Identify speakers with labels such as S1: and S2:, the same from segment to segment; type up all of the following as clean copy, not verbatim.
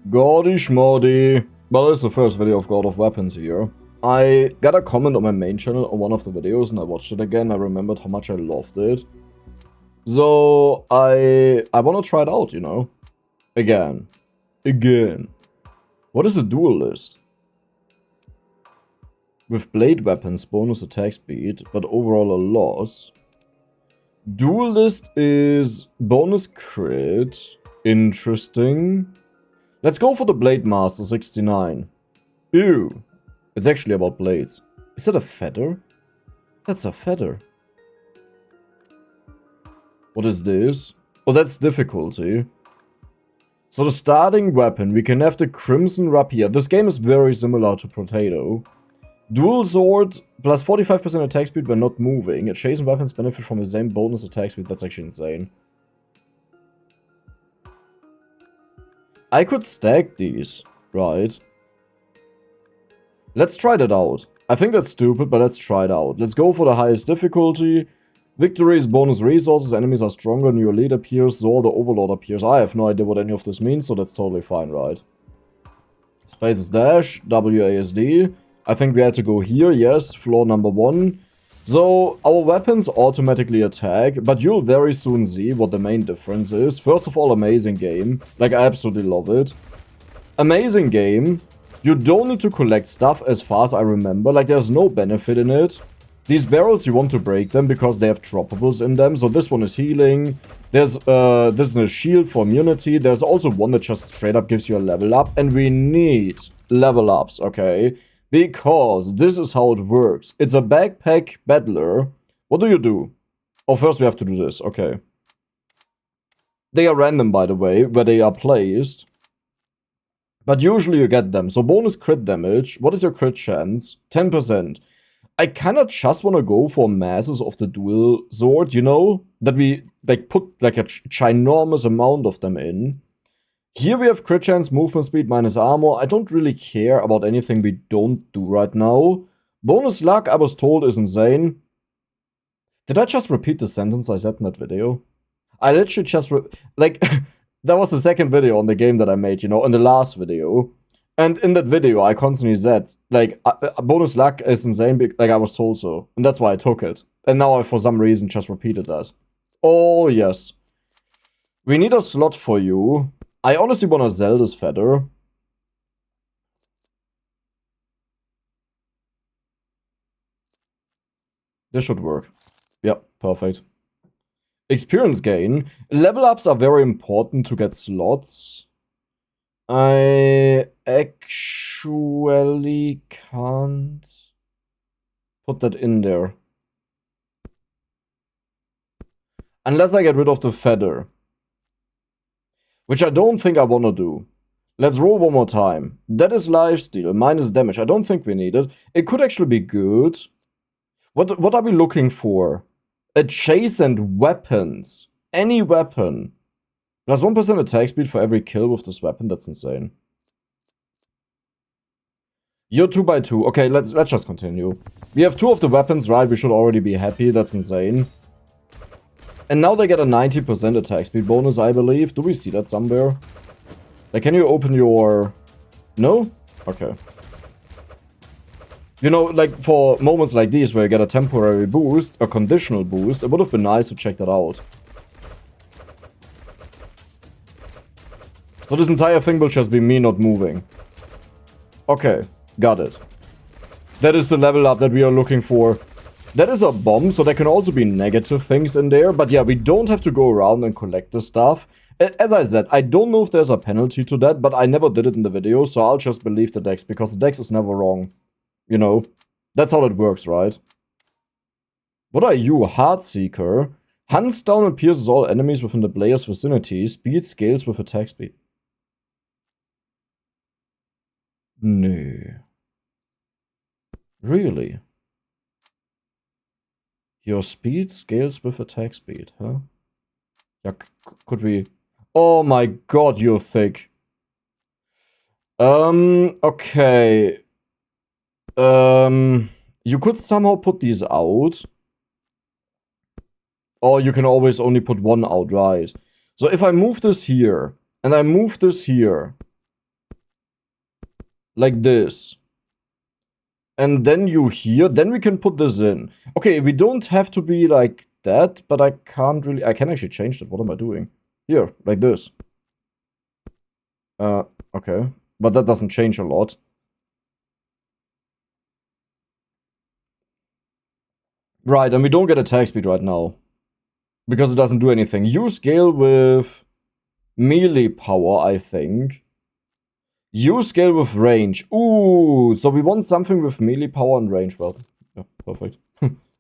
S1: Gaudy schmoddy. Well, it's the first video of God of Weapons here. I got a comment on my main channel on one of the videos and I watched it again. I remembered how much I loved it. So, I want to try it out, you know? Again. What is a duelist? With blade weapons, bonus attack speed, but overall a loss. Duelist is bonus crit. Interesting. Let's go for the Blade Master 69. Ew. It's actually about blades. Is that a feather? That's a feather. What is this? Oh, that's difficulty. So the starting weapon, we can have the Crimson Rapier. This game is very similar to Potato. Dual sword, plus 45% attack speed when not moving. Adjacent weapons benefit from the same bonus attack speed. That's actually insane. I could stack these, right? Let's try that out. I think that's stupid, but let's try it out. Let's go for the highest difficulty. Victory is bonus resources, enemies are stronger, new elite appears, Zor the Overlord appears. I have no idea what any of this means, so that's totally fine, right? Space is dash, WASD. I think we had to go here, yes, floor number 1. So, our weapons automatically attack, but you'll very soon see what the main difference is. First of all, amazing game. Like, I absolutely love it. Amazing game. You don't need to collect stuff as far as I remember. Like, there's no benefit in it. These barrels, you want to break them because they have droppables in them. So this one is healing. There's, this is a shield for immunity. There's also one that just straight up gives you a level up. And we need level ups, okay? Because this is how it works. It's a backpack battler. What do you do? Oh, first we have to do this. Okay. They are random, by the way, where they are placed. But usually you get them. So bonus crit damage. What is your crit chance? 10%. I kind of just want to go for masses of the dual sword, you know? That we like put like a ginormous amount of them in. Here we have crit chance, movement speed, minus armor. I don't really care about anything we don't do right now. Bonus luck, I was told, is insane. Did I just repeat the sentence I said in that video? I literally just, like, that was the second video on the game that I made, you know, in the last video. And in that video, I constantly said, like, bonus luck is insane, like I was told so. And that's why I took it. And now I, for some reason, just repeated that. Oh, yes. We need a slot for you. I honestly want to sell this feather. This should work. Yep, perfect. Experience gain. Level ups are very important to get slots. I actually can't put that in there. Unless I get rid of the feather. Which I don't think I want to do. Let's roll one more time. That is lifesteal, minus damage. I don't think we need it. It could actually be good. What are we looking for? Adjacent weapons. Any weapon. Plus 1% attack speed for every kill with this weapon. That's insane. You're 2x2. Okay, let's just continue. We have 2 of the weapons, right? We should already be happy. That's insane. And now they get a 90% attack speed bonus, I believe. Do we see that somewhere? Like, can you open your... No? Okay. You know, like, for moments like these where you get a temporary boost, a conditional boost, it would have been nice to check that out. So this entire thing will just be me not moving. Okay, got it. That is the level up that we are looking for. That is a bomb, so there can also be negative things in there. But yeah, we don't have to go around and collect the stuff. As I said, I don't know if there's a penalty to that, but I never did it in the video, so I'll just believe the dex, because the dex is never wrong. You know? That's how it works, right? What are you, Heartseeker? Hunts down and pierces all enemies within the player's vicinity. Speed scales with attack speed. No. Really? Your speed scales with attack speed, huh? Yeah, could we... Oh my god, you're thick. Okay. You could somehow put these out. Or you can always only put one out, right? So if I move this here, and I move this here, Like this. And then you here, then we can put this in. Okay, we don't have to be like that, but I can't really, I can actually change that. What am I doing? Here, like this. Uh, okay. But that doesn't change a lot. Right, and we don't get attack speed right now. Because it doesn't do anything. You scale with melee power, I think. You scale with range. Ooh, so we want something with melee power and range. Well, yeah, perfect.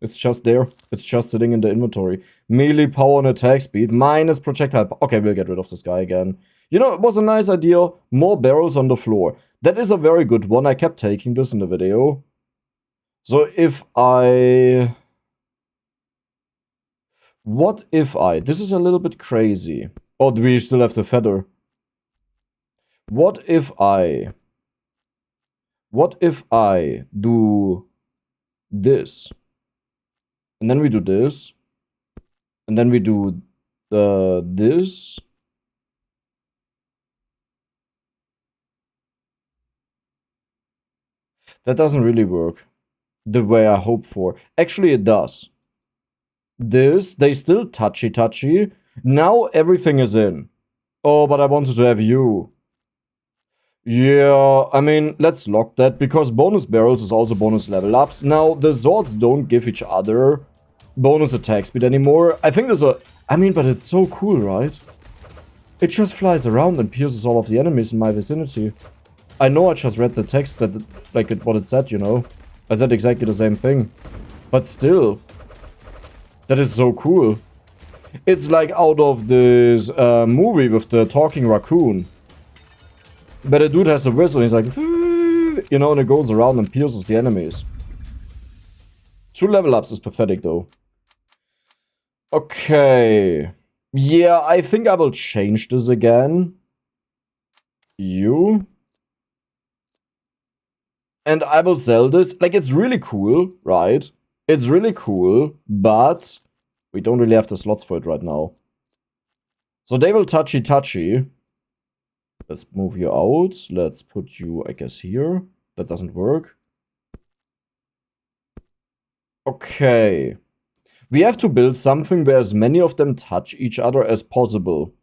S1: It's just there. It's just sitting in the inventory. Melee power and attack speed minus projectile. Okay, we'll get rid of this guy again. You know, it was a nice idea. More barrels on the floor. That is a very good one. I kept taking this in the video. So if I... What if I... This is a little bit crazy. Oh, do we still have the feather? What if I... What if I do this? And then we do this. And then we do this. That doesn't really work the way I hope for. Actually, it does. This, they still touchy. Now everything is in. Oh, but I wanted to have you. Yeah, I mean, let's lock that, because bonus barrels is also bonus level ups. Now, the swords don't give each other bonus attack speed anymore. I think there's a... I mean, but it's so cool, right? It just flies around and pierces all of the enemies in my vicinity. I know I just read the text that, like, what it said, you know? I said exactly the same thing. But still, that is so cool. It's like out of this movie with the talking raccoon. But the dude has a whistle and he's like, you know, and it goes around and pierces the enemies. 2 level ups is pathetic though. Okay. Yeah, I think I will change this again. You. And I will sell this. Like, it's really cool, right? It's really cool, but we don't really have the slots for it right now. So they will touchy. Let's move you out. Let's put you, I guess, here. That doesn't work. Okay. We have to build something where as many of them touch each other as possible.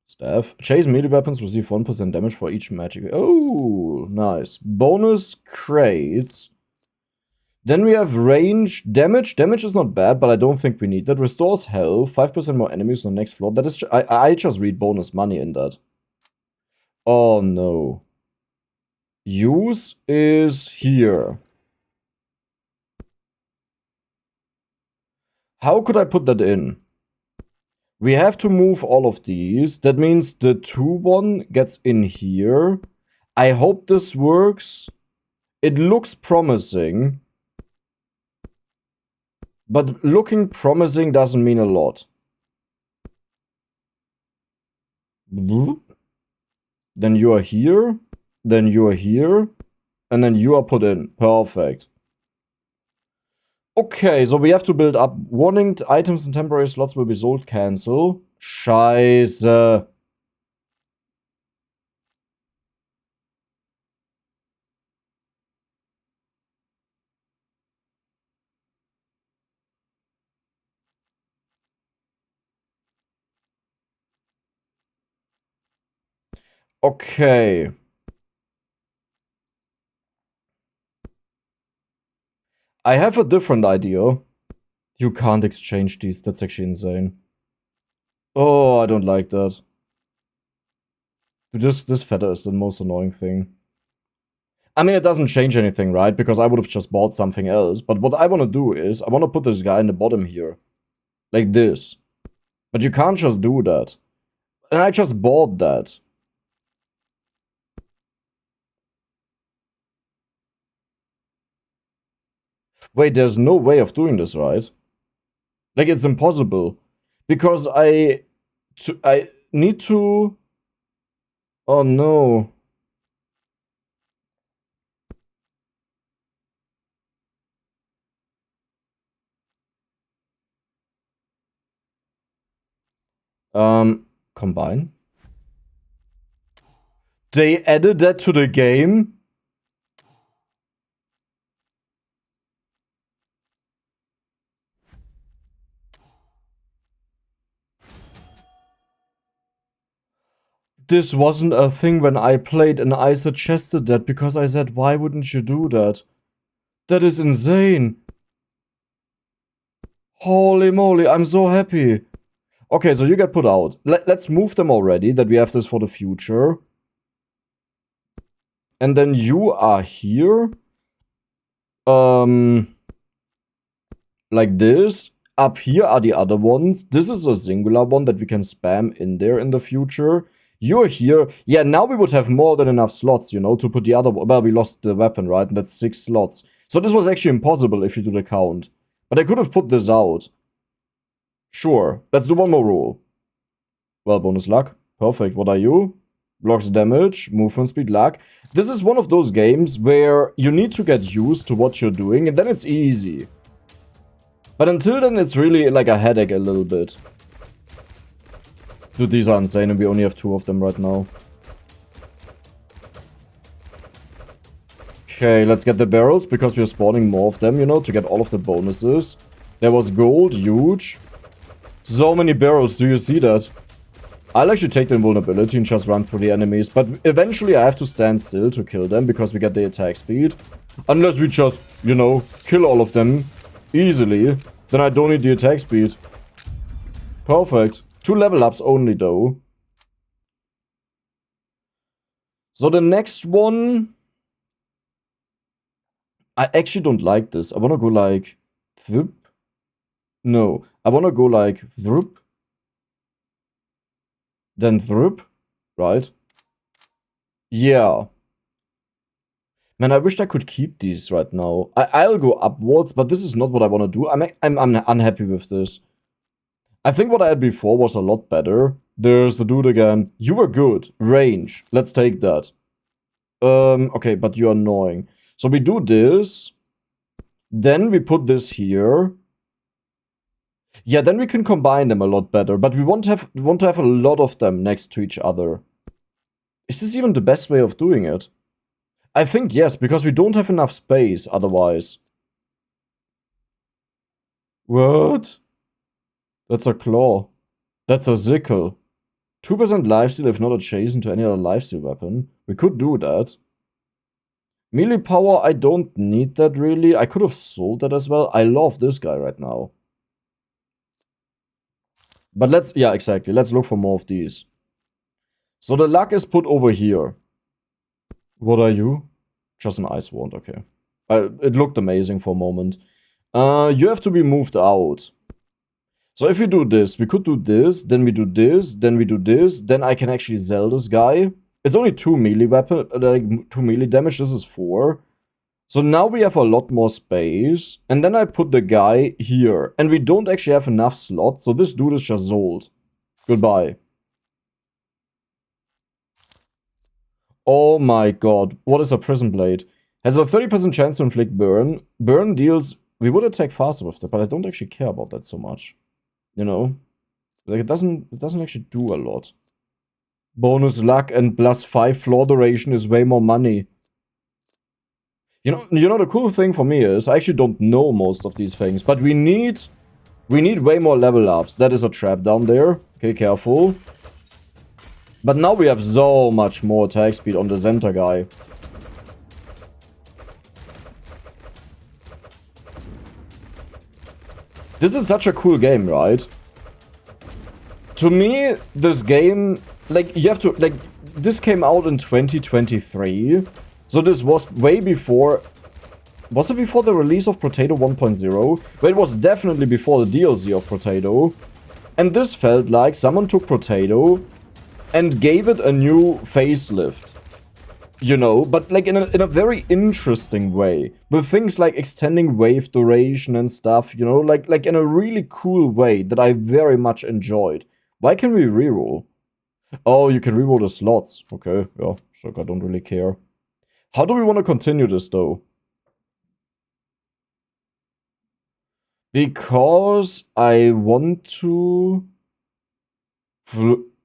S1: Staff. Chase melee weapons receive 1% damage for each magic. Oh, nice. Bonus crates. Then we have range. Damage. Damage is not bad, but I don't think we need that. Restores health. 5% more enemies on the next floor. That is... I just read bonus money in that. Oh, no. Use is here. How could I put that in? We have to move all of these. That means the 2-1 gets in here. I hope this works. It looks promising. But looking promising doesn't mean a lot. Then you are here. Then you are here. And then you are put in. Perfect. Okay, so we have to build up. Warning, items and temporary slots will be sold. Cancel. Scheiße. Okay. I have a different idea. You can't exchange these. That's actually insane. Oh, I don't like that. This feather is the most annoying thing. I mean, it doesn't change anything, right? Because I would have just bought something else. But what I want to do is, I want to put this guy in the bottom here. Like this. But you can't just do that. And I just bought that. Wait, there's no way of doing this, right? Like, it's impossible. Because I need to... Oh, no. Combine? They added that to the game? This wasn't a thing when I played, and I suggested that because I said, why wouldn't you do that? That is insane. Holy moly, I'm so happy. Okay, so you get put out. Let's move them already, that we have this for the future. And then you are here. Like this. Up here are the other ones. This is a singular one that we can spam in there in the future. You're here. Yeah, now we would have more than enough slots, you know, to put the other... Well, we lost the weapon, right? And that's 6 slots. So this was actually impossible if you do the count. But I could have put this out. Sure. Let's do one more rule. Well, bonus luck. Perfect. What are you? Blocks damage, movement speed, luck. This is one of those games where you need to get used to what you're doing, and then it's easy. But until then, it's really like a headache a little bit. Dude, these are insane, and we only have 2 of them right now. Okay, let's get the barrels, because we're spawning more of them, you know, to get all of the bonuses. There was gold, huge. So many barrels, do you see that? I'll actually take the invulnerability and just run through the enemies, but eventually I have to stand still to kill them, because we get the attack speed. Unless we just, you know, kill all of them easily, then I don't need the attack speed. Perfect. 2 level ups only, though. So the next one... I actually don't like this. I want to go like... Thwip? No. I want to go like... Thwip? Then thwip? Right? Yeah. Man, I wish I could keep these right now. I'll go upwards, but this is not what I want to do. I'm unhappy with this. I think what I had before was a lot better. There's the dude again. You were good. Range. Let's take that. Okay, but you're annoying. So we do this. Then we put this here. Yeah, then we can combine them a lot better. But we want to have a lot of them next to each other. Is this even the best way of doing it? I think yes, because we don't have enough space otherwise. What? That's a claw. That's a sickle. 2% lifesteal if not adjacent to any other lifesteal weapon. We could do that. Melee power, I don't need that really. I could have sold that as well. I love this guy right now. But let's, yeah, exactly. Let's look for more of these. So the luck is put over here. What are you? Just an ice wand, okay. It looked amazing for a moment. You have to be moved out. So if we do this, we could do this, then we do this, then we do this, then I can actually sell this guy. It's only 2 melee weapon, like 2 melee damage, this is 4. So now we have a lot more space, and then I put the guy here. And we don't actually have enough slots, so this dude is just sold. Goodbye. Oh my god, what is a prison blade? Has a 30% chance to inflict burn. Burn deals... We would attack faster with that, but I don't actually care about that so much. You know? Like, it doesn't actually do a lot. Bonus luck and +5 floor duration is way more money. You know the cool thing for me is, I actually don't know most of these things, but we need way more level ups. That is a trap down there. Okay, careful. But now we have so much more attack speed on the center guy. This is such a cool game, right? To me, this game, like, you have to, like, this came out in 2023. So this was way before... Was it before the release of Potato 1.0? But it was definitely before the DLC of Potato. And this felt like someone took Potato and gave it a new facelift. You know, but like in a very interesting way. With things like extending wave duration and stuff, you know, like in a really cool way that I very much enjoyed. Why can we reroll? Oh, you can reroll the slots. Okay, yeah, sure, I don't really care. How do we want to continue this though? Because I want to...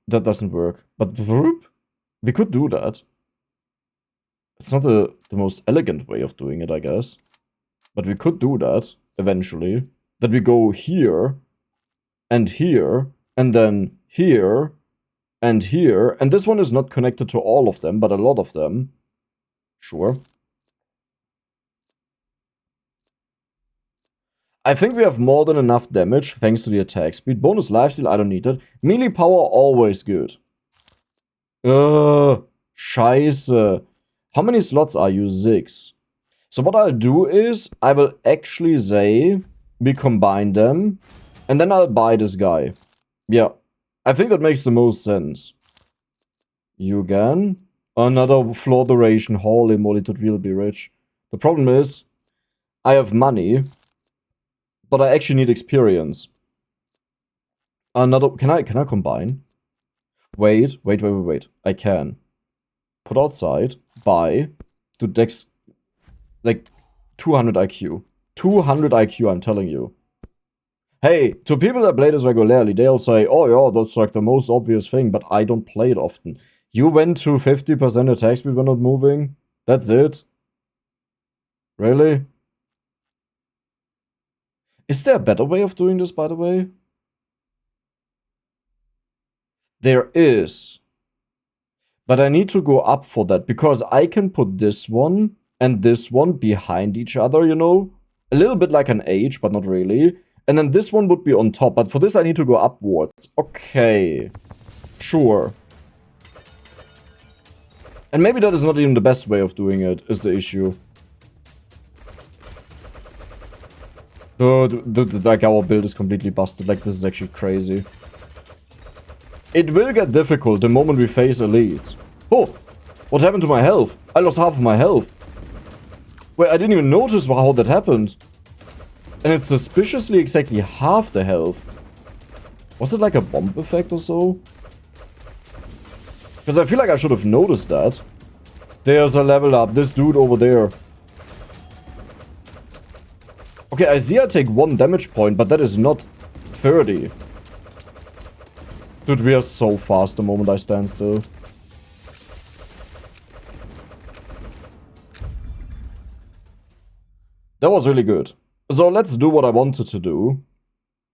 S1: That doesn't work. But we could do that. It's not the most elegant way of doing it, I guess. But we could do that, eventually. That we go here, and here, and then here, and here. And this one is not connected to all of them, but a lot of them. Sure. I think we have more than enough damage, thanks to the attack speed. Bonus lifesteal, I don't need it. Melee power, always good. Scheiße. How many slots are you? 6. So what I'll do is, I will actually say, we combine them, and then I'll buy this guy. Yeah, I think that makes the most sense. You again? Another floor duration. Holy moly, that will be rich. The problem is, I have money, but I actually need experience. Another, can I combine? Wait. I can. Put outside, buy, do dex, like, 200 IQ. 200 IQ, I'm telling you. Hey, to people that play this regularly, they'll say, oh yeah, that's like the most obvious thing, but I don't play it often. You went to 50% attack speed when not moving? That's it? Really? Is there a better way of doing this, by the way? There is. But I need to go up for that, because I can put this one and this one behind each other, you know? A little bit like an H, but not really. And then this one would be on top, but for this I need to go upwards. Okay. Sure. And maybe that is not even the best way of doing it, is the issue. Like, our build is completely busted. Like, this is actually crazy. It will get difficult the moment we face elites. Oh! What happened to my health? I lost half of my health. Wait, I didn't even notice how that happened. And it's suspiciously exactly half the health. Was it like a bomb effect or so? Because I feel like I should have noticed that. There's a level up. This dude over there. Okay, I see I take 1 damage point, but that is not 30. Dude, we are so fast the moment I stand still. That was really good. So let's do what I wanted to do.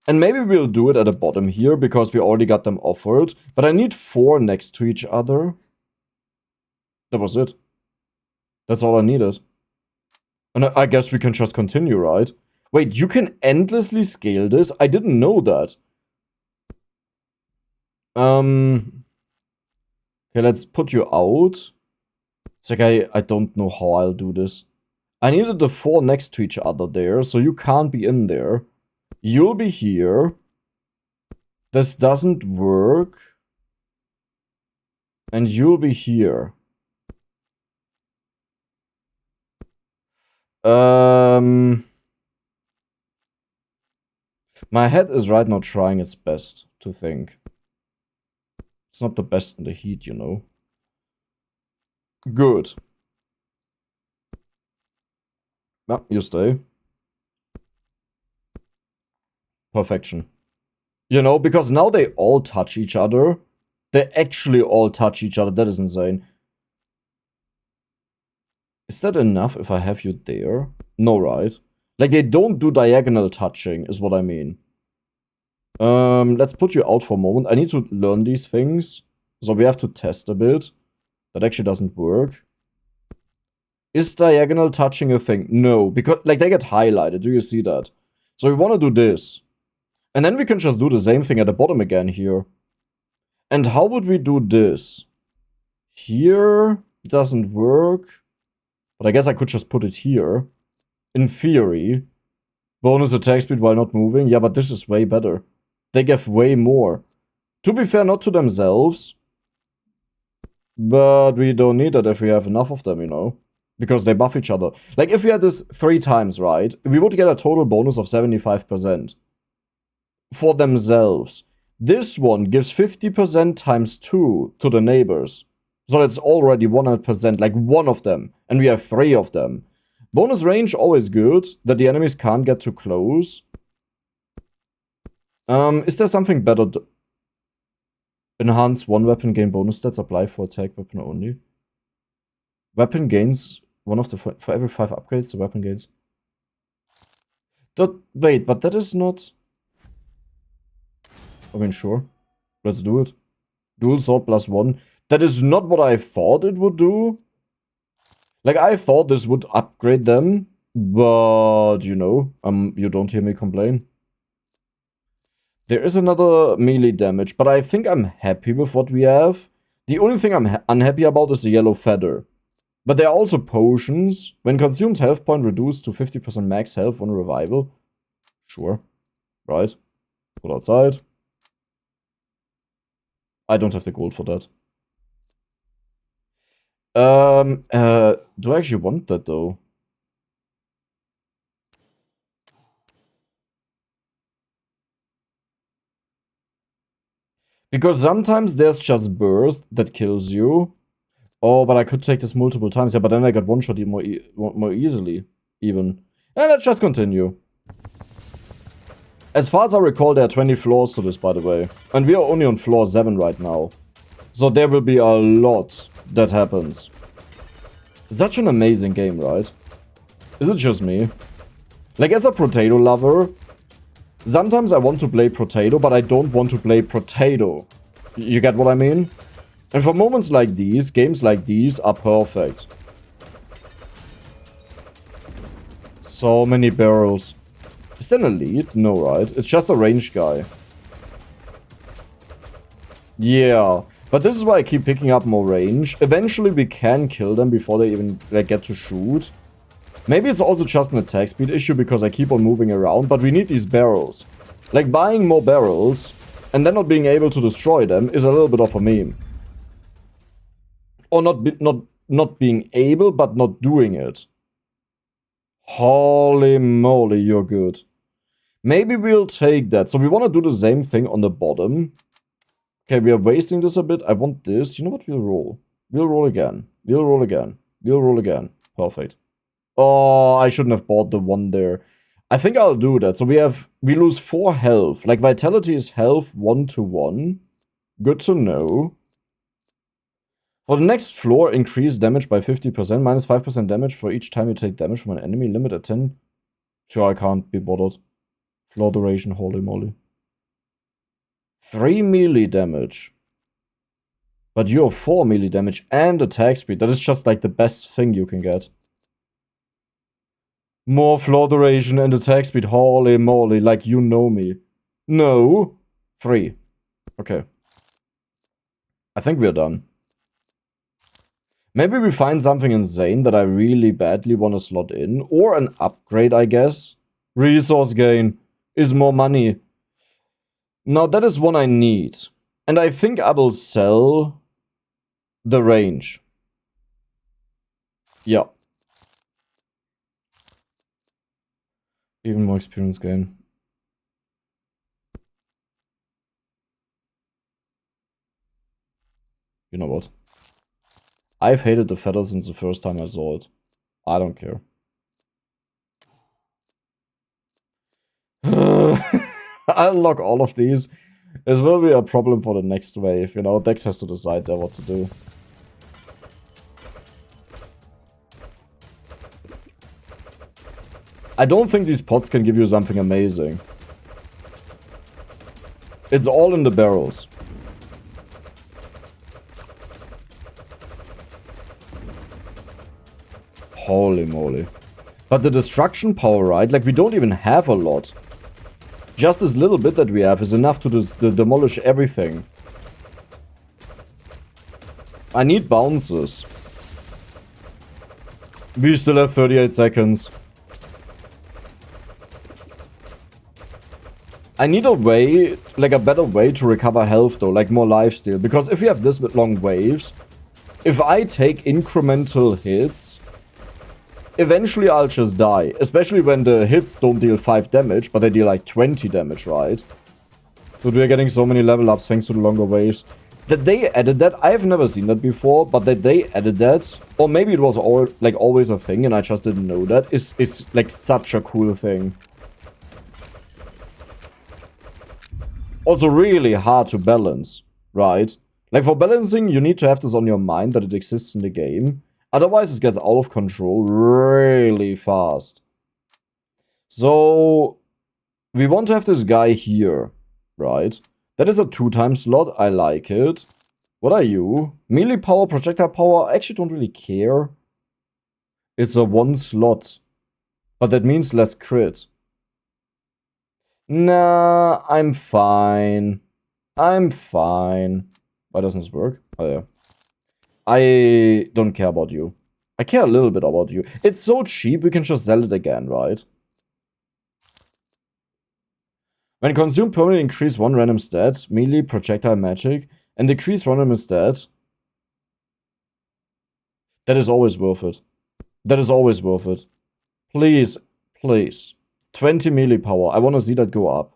S1: And maybe we'll do it at the bottom here, because we already got them offered. But I need 4 next to each other. That was it. That's all I needed. And I guess we can just continue, right? Wait, you can endlessly scale this? I didn't know that. Okay, let's put you out. It's like I don't know how I'll do this. I needed the 4 next to each other there, so you can't be in there. You'll be here. This doesn't work. And you'll be here. My head is right now trying its best to think. It's not the best in the heat, you know. Good. Yeah, you stay. Perfection. You know, because now they all touch each other. They actually all touch each other. That is insane. Is that enough if I have you there? No, right? Like, they don't do diagonal touching, is what I mean. Let's put you out for a moment. I need to learn these things. So we have to test a bit. That actually doesn't work. Is diagonal touching a thing? No, because, like, they get highlighted. Do you see that? So we want to do this. And then we can just do the same thing at the bottom again here. And how would we do this? Here, it doesn't work. But I guess I could just put it here. In theory. Bonus attack speed while not moving. Yeah, but this is way better. They give way more. To be fair, not to themselves. But we don't need it if we have enough of them, you know. Because they buff each other. Like, if we had this 3 times, right? We would get a total bonus of 75%. For themselves. This one gives 50% times 2 to the neighbors. So that's already 100%, like one of them. And we have 3 of them. Bonus range, always good. That the enemies can't get too close. Is there something better? Enhance one weapon, gain bonus stats, apply for attack weapon only. Weapon gains one of the... For every 5 upgrades, the weapon gains. Wait, but that is not... I mean, sure. Let's do it. Dual sword +1. That is not what I thought it would do. Like, I thought this would upgrade them. But, you know, you don't hear me complain. There is another melee damage, but I think I'm happy with what we have. The only thing I'm unhappy about is the yellow feather. But there are also potions. When consumed health point reduced to 50% max health on revival. Sure. Right. Put outside. I don't have the gold for that. Do I actually want that though? Because sometimes there's just burst that kills you. Oh, but I could take this multiple times. Yeah, but then I got one shot more easily, even. And let's just continue. As far as I recall, there are 20 floors to this, by the way. And we are only on floor 7 right now. So there will be a lot that happens. Such an amazing game, right? Is it just me? Like, as a potato lover, sometimes I want to play potato, but I don't want to play potato. You get what I mean? And for moments like these, games like these are perfect. So many barrels. Is that an elite? No, right? It's just a ranged guy. Yeah. But this is why I keep picking up more range. Eventually we can kill them before they even like, get to shoot. Maybe it's also just an attack speed issue because I keep on moving around. But we need these barrels. Like buying more barrels and then not being able to destroy them is a little bit of a meme. Or not being able, but not doing it. Holy moly, you're good. Maybe we'll take that. So we want to do the same thing on the bottom. Okay, we are wasting this a bit. I want this. You know what? We'll roll. We'll roll again. We'll roll again. We'll roll again. Perfect. Oh, I shouldn't have bought the one there. I think I'll do that. So we lose 4 health. Like vitality is health 1 to 1. Good to know. For the next floor, increase damage by 50%. Minus 5% damage for each time you take damage from an enemy. Limit at 10. Sure, I can't be bothered. Floor duration, holy moly. 3 melee damage. But you have 4 melee damage and attack speed. That is just like the best thing you can get. More floor duration and attack speed. Holy moly, like you know me. No. 3. Okay. I think we're done. Maybe we find something insane that I really badly want to slot in. Or an upgrade, I guess. Resource gain is more money. Now that is one I need. And I think I will sell the range. Yeah. Even more experience gain. You know what? I've hated the feather since the first time I saw it. I don't care. I'll lock all of these. This will be a problem for the next wave, you know. Dex has to decide there what to do. I don't think these pots can give you something amazing. It's all in the barrels. Holy moly. But the destruction power, right? Like, we don't even have a lot. Just this little bit that we have is enough to demolish everything. I need bounces. We still have 38 seconds. I need a way, like a better way to recover health though, like more lifesteal. Because if we have this with long waves, if I take incremental hits, eventually I'll just die. Especially when the hits don't deal 5 damage, but they deal like 20 damage, right? Dude, we're getting so many level ups thanks to the longer waves. That they added that, I've never seen that before, but that they added that, or maybe it was like always a thing and I just didn't know that, is like such a cool thing. Also really hard to balance, right? Like for balancing, you need to have this on your mind that it exists in the game. Otherwise, it gets out of control really fast. So, we want to have this guy here, right? That is a 2-time slot. I like it. What are you? Melee power, projectile power. I actually don't really care. It's a 1 slot. But that means less crit. Nah, I'm fine. I'm fine. Why doesn't this work? Oh, yeah. I don't care about you. I care a little bit about you. It's so cheap, we can just sell it again, right? When consumed, permanently increase 1 random stat, melee, projectile, magic, and decrease random stat. That is always worth it. That is always worth it. Please, please. 20 melee power. I want to see that go up.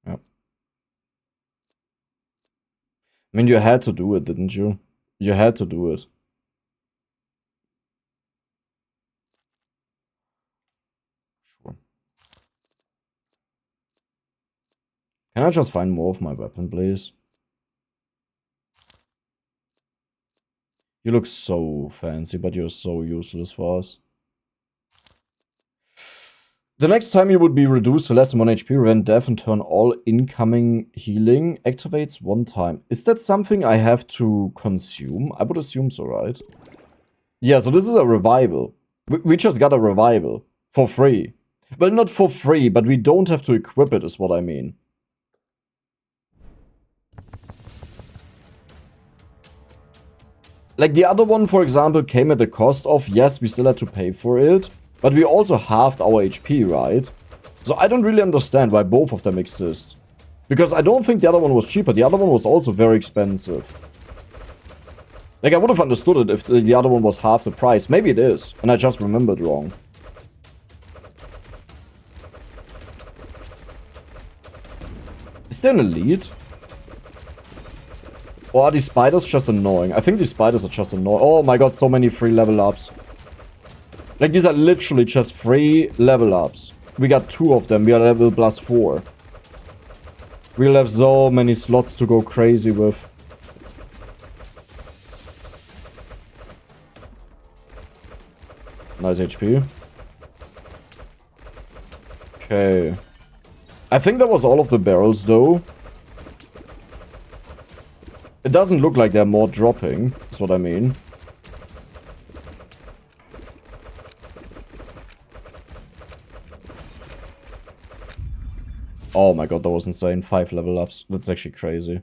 S1: Yeah. I mean, you had to do it, didn't you? You had to do it. Sure. Can I just find more of my weapon, please? You look so fancy, but you're so useless for us. The next time you would be reduced to less than 1 HP, prevent death, and turn all incoming healing activates 1 time. Is that something I have to consume? I would assume so, right? Yeah, so this is a revival. We just got a revival. For free. Well, not for free, but we don't have to equip it, is what I mean. Like, the other one, for example, came at the cost of, yes, we still had to pay for it, but we also halved our HP, right? So I don't really understand why both of them exist. Because I don't think the other one was cheaper. The other one was also very expensive. Like, I would have understood it if the other one was half the price. Maybe it is, and I just remembered wrong. Is there an elite? Or are these spiders just annoying? I think these spiders are just annoying. Oh my god, so many free level ups. Like, these are literally just free level ups. We got 2 of them. We are level +4. We'll have so many slots to go crazy with. Nice HP. Okay. I think that was all of the barrels, though. It doesn't look like there are more dropping, is what I mean. Oh my god, that was insane. 5 level ups. That's actually crazy.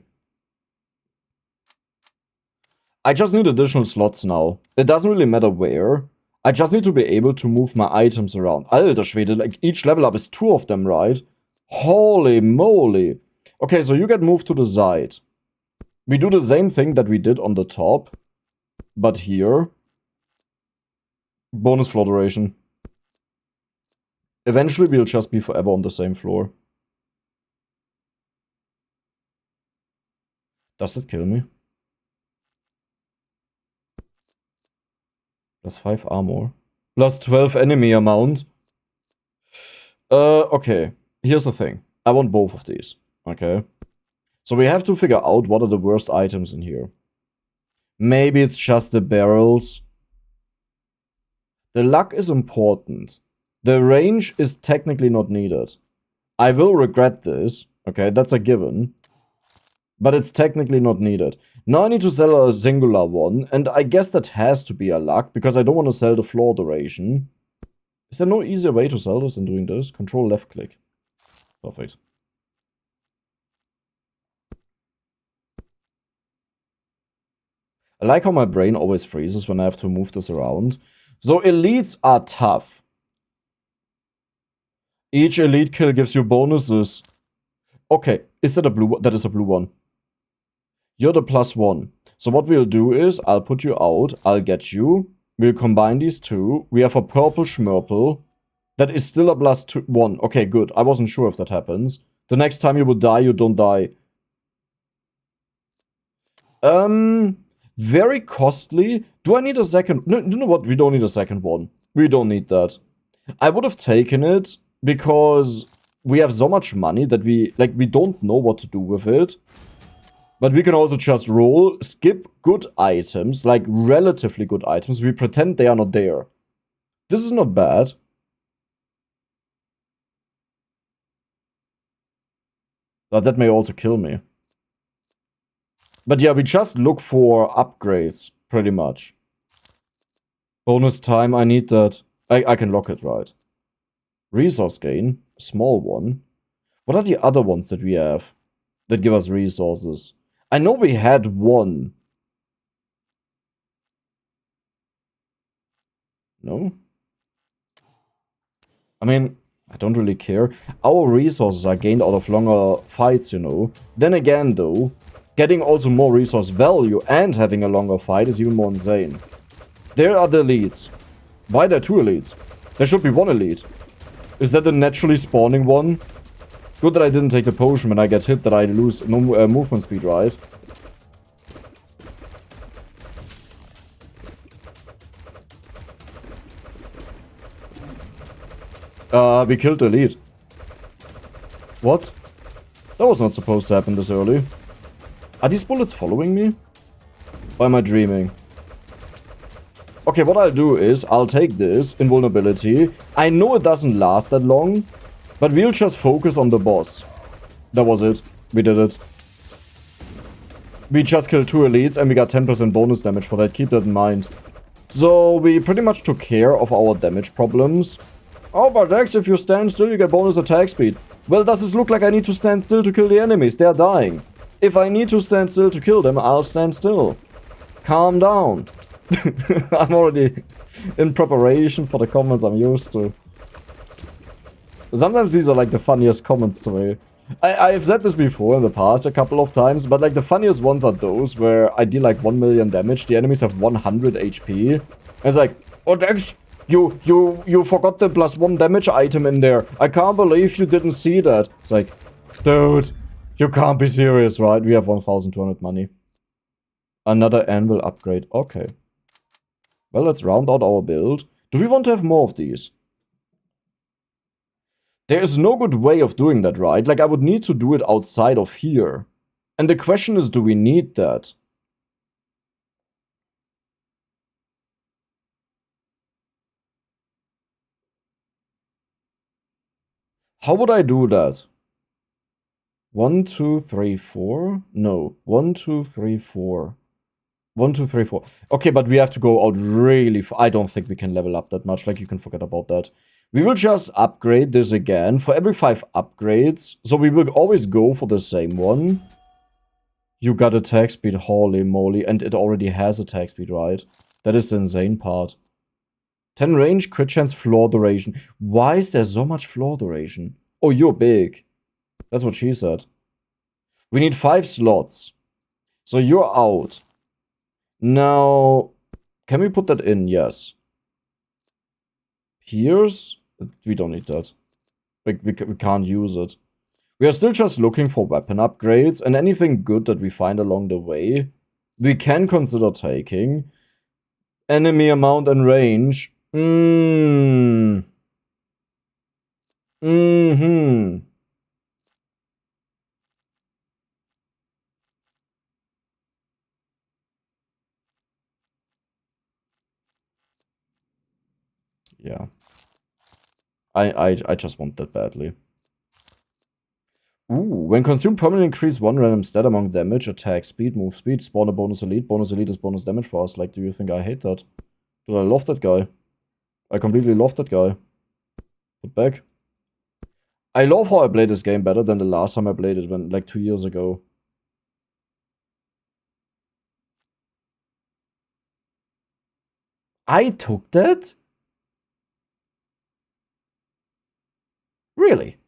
S1: I just need additional slots now. It doesn't really matter where. I just need to be able to move my items around. Alter Schwede, like each level up is 2 of them, right? Holy moly. Okay, so you get moved to the side. We do the same thing that we did on the top. But here. Bonus floor duration. Eventually we'll just be forever on the same floor. Does it kill me? +5 armor. +12 enemy amount. Okay. Here's the thing. I want both of these. Okay. So we have to figure out what are the worst items in here. Maybe it's just the barrels. The luck is important. The range is technically not needed. I will regret this. Okay, that's a given. But it's technically not needed. Now I need to sell a singular one. And I guess that has to be a luck. Because I don't want to sell the floor duration. Is there no easier way to sell this than doing this? Control left click. Perfect. I like how my brain always freezes when I have to move this around. So elites are tough. Each elite kill gives you bonuses. Okay, is that a blue one? That is a blue one. You're the +1. So what we'll do is, I'll put you out, I'll get you. We'll combine these 2. We have a purple schmurple. That is still a +1. Okay, good. I wasn't sure if that happens. The next time you would die, you don't die. Very costly. Do I need a second? No, you know what? We don't need a second one. We don't need that. I would have taken it because we have so much money that we don't know what to do with it. But we can also just roll, skip good items, like relatively good items. We pretend they are not there. This is not bad. But that may also kill me. But yeah, we just look for upgrades, pretty much. Bonus time, I need that. I can lock it, right? Resource gain, small one. What are the other ones that we have that give us resources? I know we had one. No? I mean, I don't really care. Our resources are gained out of longer fights, you know. Then again, though, getting also more resource value and having a longer fight is even more insane. There are the elites. Why are there 2 elites? There should be 1 elite. Is that the naturally spawning one? Good that I didn't take the potion when I get hit, that I lose no movement speed, right? We killed the elite. What? That was not supposed to happen this early. Are these bullets following me? Or am I dreaming? Okay, what I'll do is, I'll take this invulnerability. I know it doesn't last that long, but we'll just focus on the boss. That was it. We did it. We just killed 2 elites and we got 10% bonus damage for that. Keep that in mind. So, we pretty much took care of our damage problems. Oh, but Dex, if you stand still, you get bonus attack speed. Well, does this look like I need to stand still to kill the enemies? They are dying. If I need to stand still to kill them, I'll stand still. Calm down. I'm already in preparation for the comments I'm used to. Sometimes these are like the funniest comments to me. I've said this before in the past a couple of times, but like the funniest ones are those where I deal like 1 million damage, the enemies have 100 HP. And it's like, oh Dex, you forgot the +1 damage item in there. I can't believe you didn't see that. It's like, dude, you can't be serious, right? We have 1,200 money. Another anvil upgrade. Okay. Well, let's round out our build. Do we want to have more of these? There is no good way of doing that, right? Like, I would need to do it outside of here. And the question is, do we need that? How would I do that? 1, 2, 3, 4? No. 1, 2, 3, 4. 1, 2, 3, 4. Okay, but we have to go out really far. I don't think we can level up that much. Like, you can forget about that. We will just upgrade this again for every 5 upgrades. So we will always go for the same one. You got attack speed, holy moly. And it already has attack speed, right? That is the insane part. 10 range, crit chance, floor duration. Why is there so much floor duration? Oh, you're big. That's what she said. We need 5 slots. So you're out. Now, can we put that in? Yes. Pierce? We don't need that. We can't use it. We are still just looking for weapon upgrades, and anything good that we find along the way, we can consider taking. Enemy amount and range. Yeah. I just want that badly. Ooh, when consumed, permanently increase 1 random stat among damage, attack, speed, move speed, spawn a bonus elite. Bonus elite is bonus damage for us. Like, do you think I hate that? Dude, I love that guy. I completely love that guy. Put back. I love how I played this game better than the last time I played it, when like 2 years ago. I took that? Really?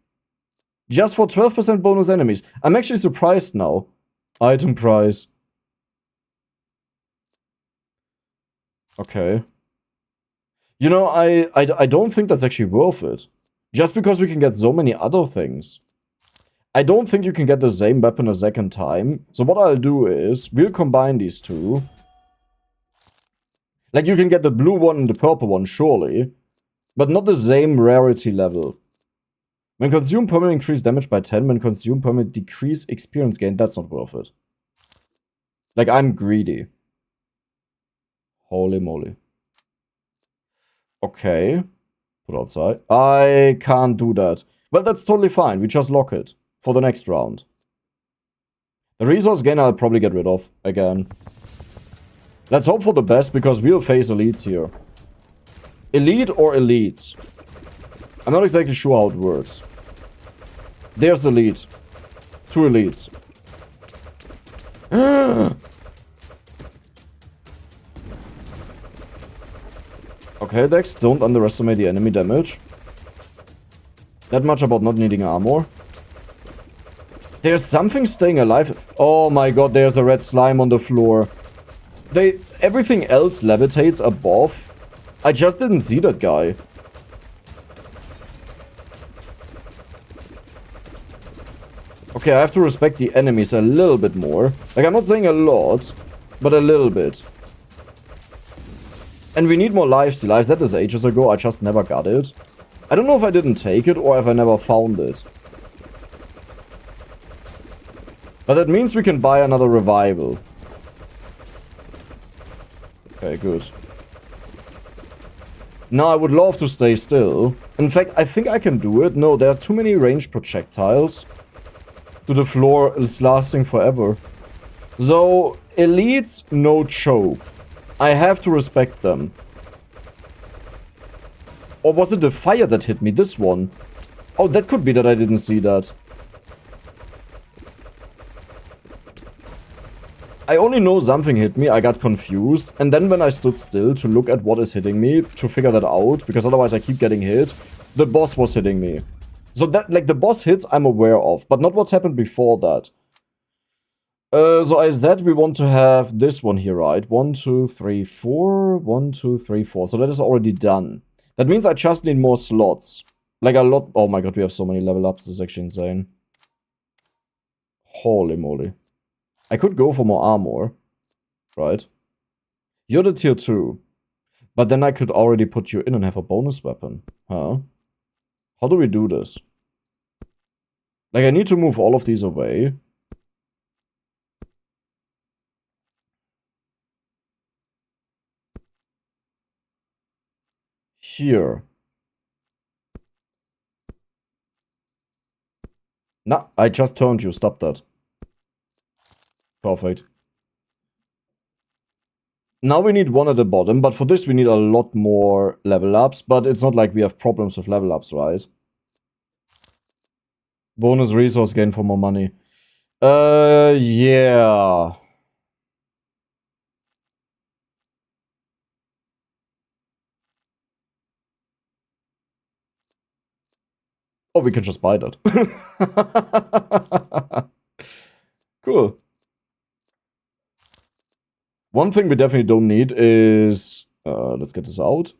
S1: Just for 12% bonus enemies. I'm actually surprised now. Item price. Okay. You know, I don't think that's actually worth it. Just because we can get so many other things. I don't think you can get the same weapon a second time. So what I'll do is, we'll combine these two. Like, you can get the blue one and the purple one, surely. But not the same rarity level. When consumed, permanent increase damage by 10. When consumed, permanent decrease experience gain. That's not worth it. Like, I'm greedy. Holy moly. Okay. Put outside. I can't do that. Well, that's totally fine. We just lock it for the next round. The resource gain I'll probably get rid of again. Let's hope for the best, because we'll face elites here. Elite or elites? I'm not exactly sure how it works. There's the elite. 2 elites. Okay, Dex, don't underestimate the enemy damage. That much about not needing armor. There's something staying alive. Oh my god, there's a red slime on the floor. Everything else levitates above. I just didn't see that guy. Okay, I have to respect the enemies a little bit more. Like, I'm not saying a lot, but a little bit. And we need more lifesteal. I said this ages ago, I just never got it. I don't know if I didn't take it or if I never found it. But that means we can buy another revival. Okay, good. Now, I would love to stay still. In fact, I think I can do it. No, there are too many ranged projectiles. To the floor is lasting forever. So, elites, no choke. I have to respect them. Or was it the fire that hit me? This one. Oh, that could be that I didn't see that. I only know something hit me, I got confused, and then when I stood still to look at what is hitting me, to figure that out, because otherwise I keep getting hit, the boss was hitting me. So that, like, the boss hits I'm aware of, but not what's happened before that. So I said we want to have this one here, right? 1, 2, 3, 4. 1, 2, 3, 4. So that is already done. That means I just need more slots. Like a lot. Oh my god, we have so many level ups. This is actually insane. Holy moly. I could go for more armor. Right? You're the tier 2. But then I could already put you in and have a bonus weapon. Huh? How do we do this? Like, I need to move all of these away. Here. Nah, I just turned you. Stop that. Perfect. Now we need one at the bottom, but for this we need a lot more level ups. But it's not like we have problems with level ups, right? Bonus resource gain for more money. Yeah. Oh, we can just buy that. Cool. One thing we definitely don't need is... let's get this out.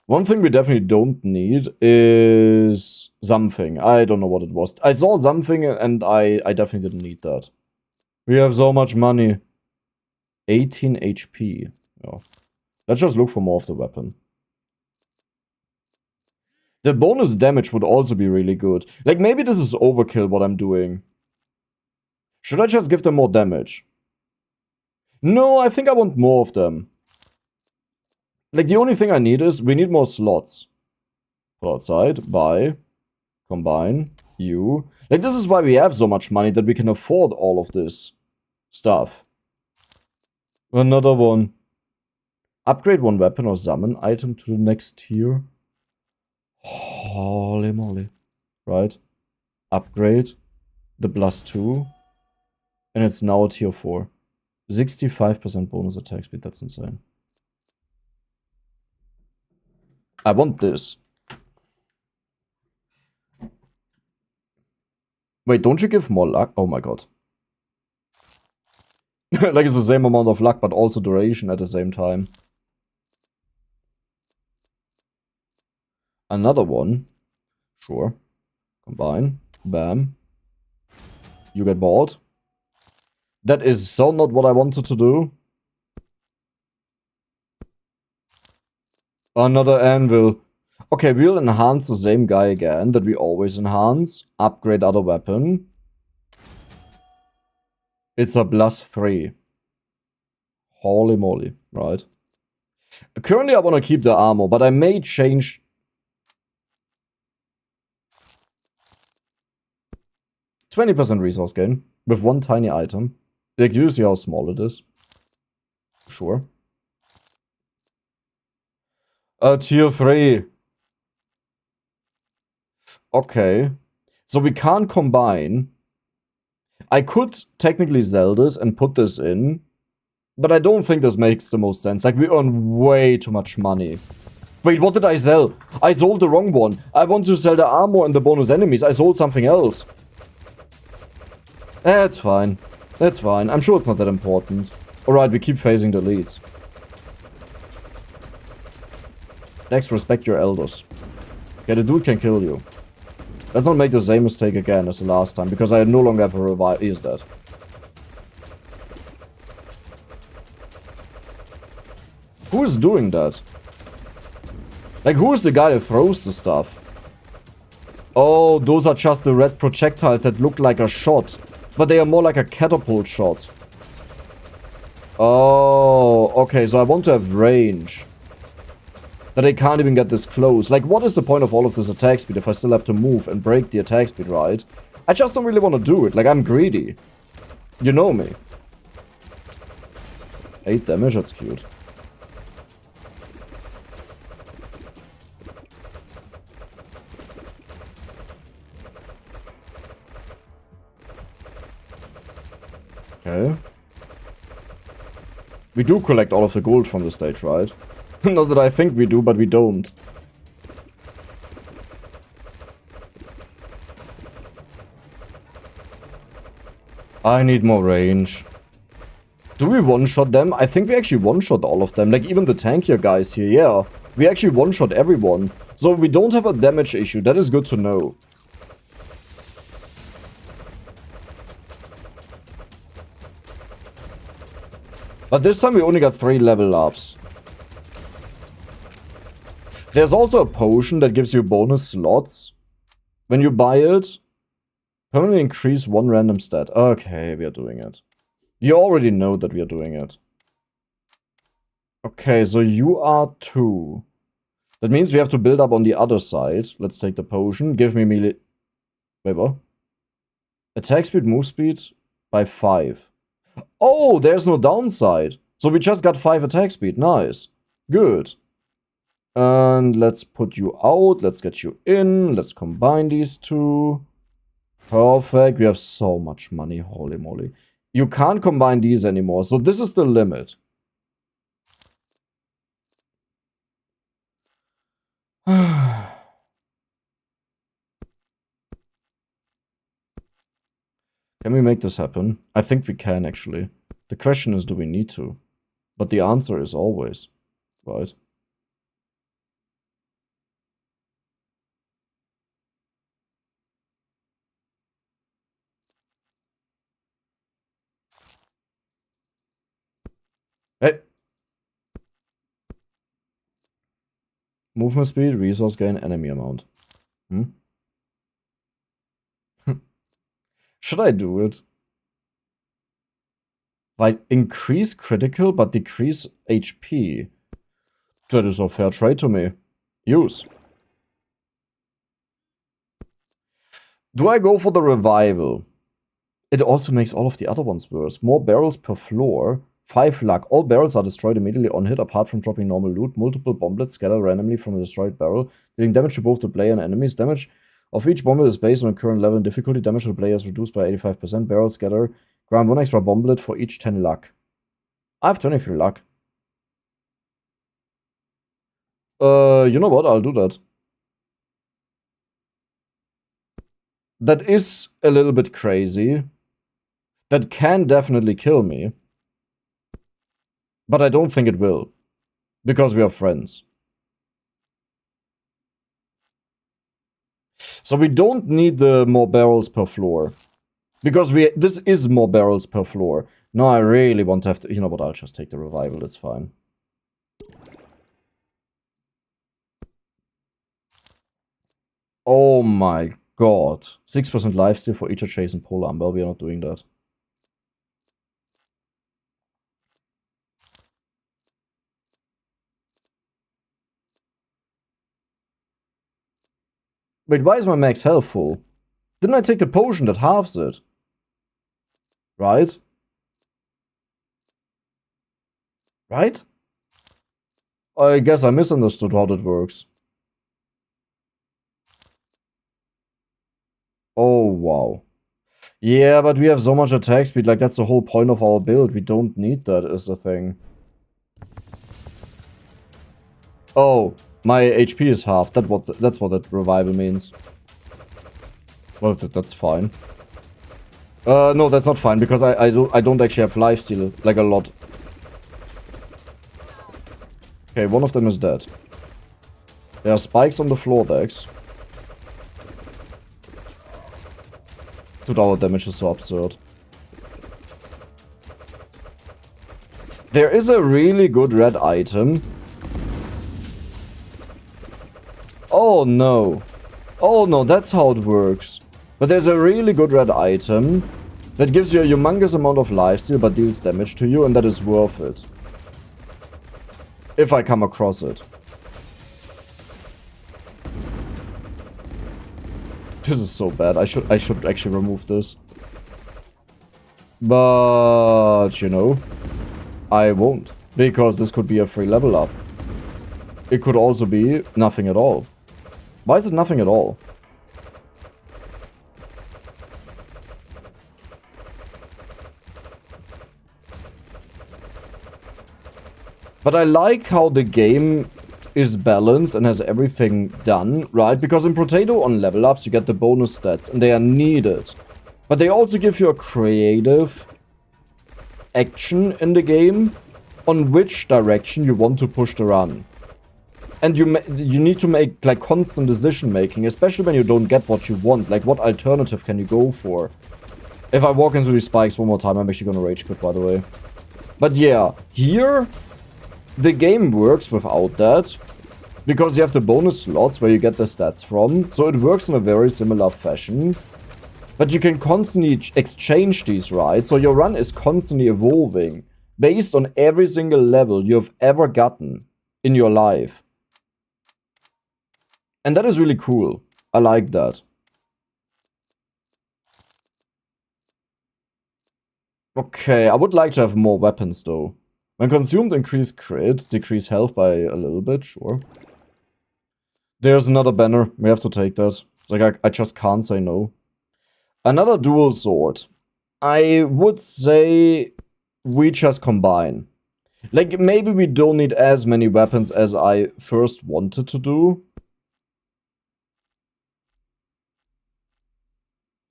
S1: One thing we definitely don't need is something. I don't know what it was. I saw something and I definitely didn't need that. We have so much money. 18 HP. Yeah. Let's just look for more of the weapon. The bonus damage would also be really good. Like, maybe this is overkill what I'm doing. Should I just give them more damage? No, I think I want more of them. Like, the only thing I need is, we need more slots. Put outside, buy, combine, you. Like, this is why we have so much money, that we can afford all of this stuff. Another one. Upgrade one weapon or summon item to the next tier. Holy moly. Right. Upgrade. The +2. And it's now a tier 4. 65% bonus attack speed, that's insane. I want this. Wait, don't you give more luck? Oh my god. Like, it's the same amount of luck, but also duration at the same time. Another one. Sure. Combine. Bam. You get bored. That is so not what I wanted to do. Another anvil. Okay, we'll enhance the same guy again that we always enhance. Upgrade other weapon. It's a +3. Holy moly, right? Currently I want to keep the armor, but I may change... 20% resource gain with one tiny item. Like, you see how small it is. Sure. Tier 3. Okay. So we can't combine. I could technically sell this and put this in, but I don't think this makes the most sense. Like, we earn way too much money. Wait, what did I sell? I sold the wrong one. I want to sell the armor and the bonus enemies. I sold something else. That's fine. That's fine. I'm sure it's not that important. Alright, we keep facing the leads. Next, respect your elders. Okay, the dude can kill you. Let's not make the same mistake again as the last time, because I no longer have a revive. He is dead. Who is doing that? Like, who is the guy that throws the stuff? Oh, those are just the red projectiles that look like a shot. But they are more like a catapult shot. Oh, okay, so I want to have range. That I can't even get this close. Like, what is the point of all of this attack speed if I still have to move and break the attack speed, right? I just don't really want to do it. Like, I'm greedy. You know me. 8 damage, that's cute. Okay. We do collect all of the gold from the stage, right? Not that I think we do, but we don't. I need more range. Do we one-shot them? I think we actually one-shot all of them. Like, even the tankier guys here, yeah. We actually one-shot everyone. So we don't have a damage issue. That is good to know. But this time we only got 3 level ups. There's also a potion that gives you bonus slots. When you buy it, permanently increase 1 random stat. Okay, we are doing it. You already know that we are doing it. Okay, so you are 2. That means we have to build up on the other side. Let's take the potion. Give me melee... Wait, what? Attack speed, move speed by 5. Oh, there's no downside. So we just got 5 attack speed. Nice. Good. And let's put you out. Let's get you in. Let's combine these two. Perfect. We have so much money. Holy moly. You can't combine these anymore. So this is the limit. Can we make this happen? I think we can, actually. The question is, do we need to? But the answer is always, right? Hey! Movement speed, resource gain, enemy amount. Hmm? Should I do it? Like, increase critical, but decrease HP. That is a fair trade to me. Use. Do I go for the revival? It also makes all of the other ones worse. More barrels per floor. 5 luck. All barrels are destroyed immediately on hit apart from dropping normal loot. Multiple bomblets scatter randomly from a destroyed barrel, dealing damage to both the player and enemies. Damage of each bomblet is based on the current level and difficulty. Damage to the player is reduced by 85%. Barrels scatter. Grant 1 extra bomblet for each 10 luck. I have 23 luck. You know what? I'll do that. That is a little bit crazy. That can definitely kill me. But I don't think it will. Because we are friends. So we don't need the more barrels per floor. Because this is more barrels per floor. No, I really want to have to... You know what, I'll just take the revival, it's fine. Oh my god. 6% lifesteal for each adjacent polearm. Well, we are not doing that. Wait, why is my max health full? Didn't I take the potion that halves it? Right? Right? I guess I misunderstood how that works. Oh, wow. Yeah, but we have so much attack speed, like that's the whole point of our build. We don't need that, is the thing. Oh, my HP is half. That's what that revival means. Well, that's fine. No, that's not fine, because I don't actually have lifesteal, like a lot. Okay, one of them is dead. There are spikes on the floor decks. Dude, our damage is so absurd. There is a really good red item. Oh no. Oh no, that's how it works. But there's a really good red item that gives you a humongous amount of lifesteal but deals damage to you, and that is worth it. If I come across it. This is so bad. I should actually remove this. But, you know, I won't. Because this could be a free level up. It could also be nothing at all. Why is it nothing at all? But I like how the game is balanced and has everything done, right? Because in Potato on level ups you get the bonus stats and they are needed. But they also give you a creative action in the game on which direction you want to push the run. And you need to make like constant decision making, especially when you don't get what you want. Like, what alternative can you go for? If I walk into these spikes one more time, I'm actually gonna rage quit, by the way. But yeah, here the game works without that, because you have the bonus slots where you get the stats from, so it works in a very similar fashion. But you can constantly exchange these, right? So your run is constantly evolving based on every single level you've ever gotten in your life. And that is really cool. I like that. Okay, I would like to have more weapons though. When consumed, increase crit, decrease health by a little bit, sure. There's another banner, we have to take that. Like, I just can't say no. Another dual sword. I would say we just combine. Like, maybe we don't need as many weapons as I first wanted to do.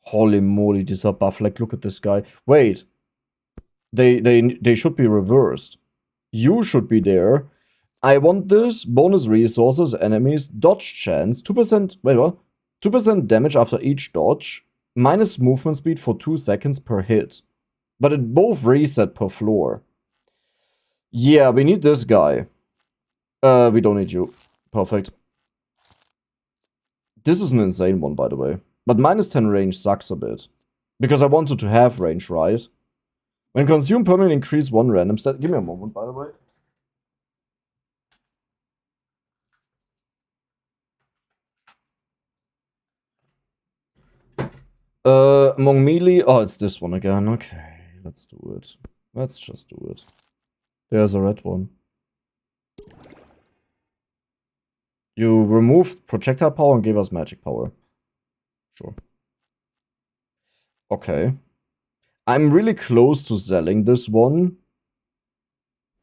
S1: Holy moly, these are buff. Like, look at this guy. Wait. They should be reversed. You should be there. I want this. Bonus resources, enemies, dodge chance, 2%, wait, what? 2% damage after each dodge, minus movement speed for 2 seconds per hit. But it both reset per floor. Yeah, we need this guy. We don't need you. Perfect. This is an insane one, by the way. But minus 10 range sucks a bit. Because I wanted to have range, right? When consumed, permanently increase 1 random stat. Give me a moment, by the way. Among melee. Oh, it's this one again. Okay, let's do it. Let's just do it. There's a red one. You removed projectile power and gave us magic power. Sure. Okay. I'm really close to selling this one.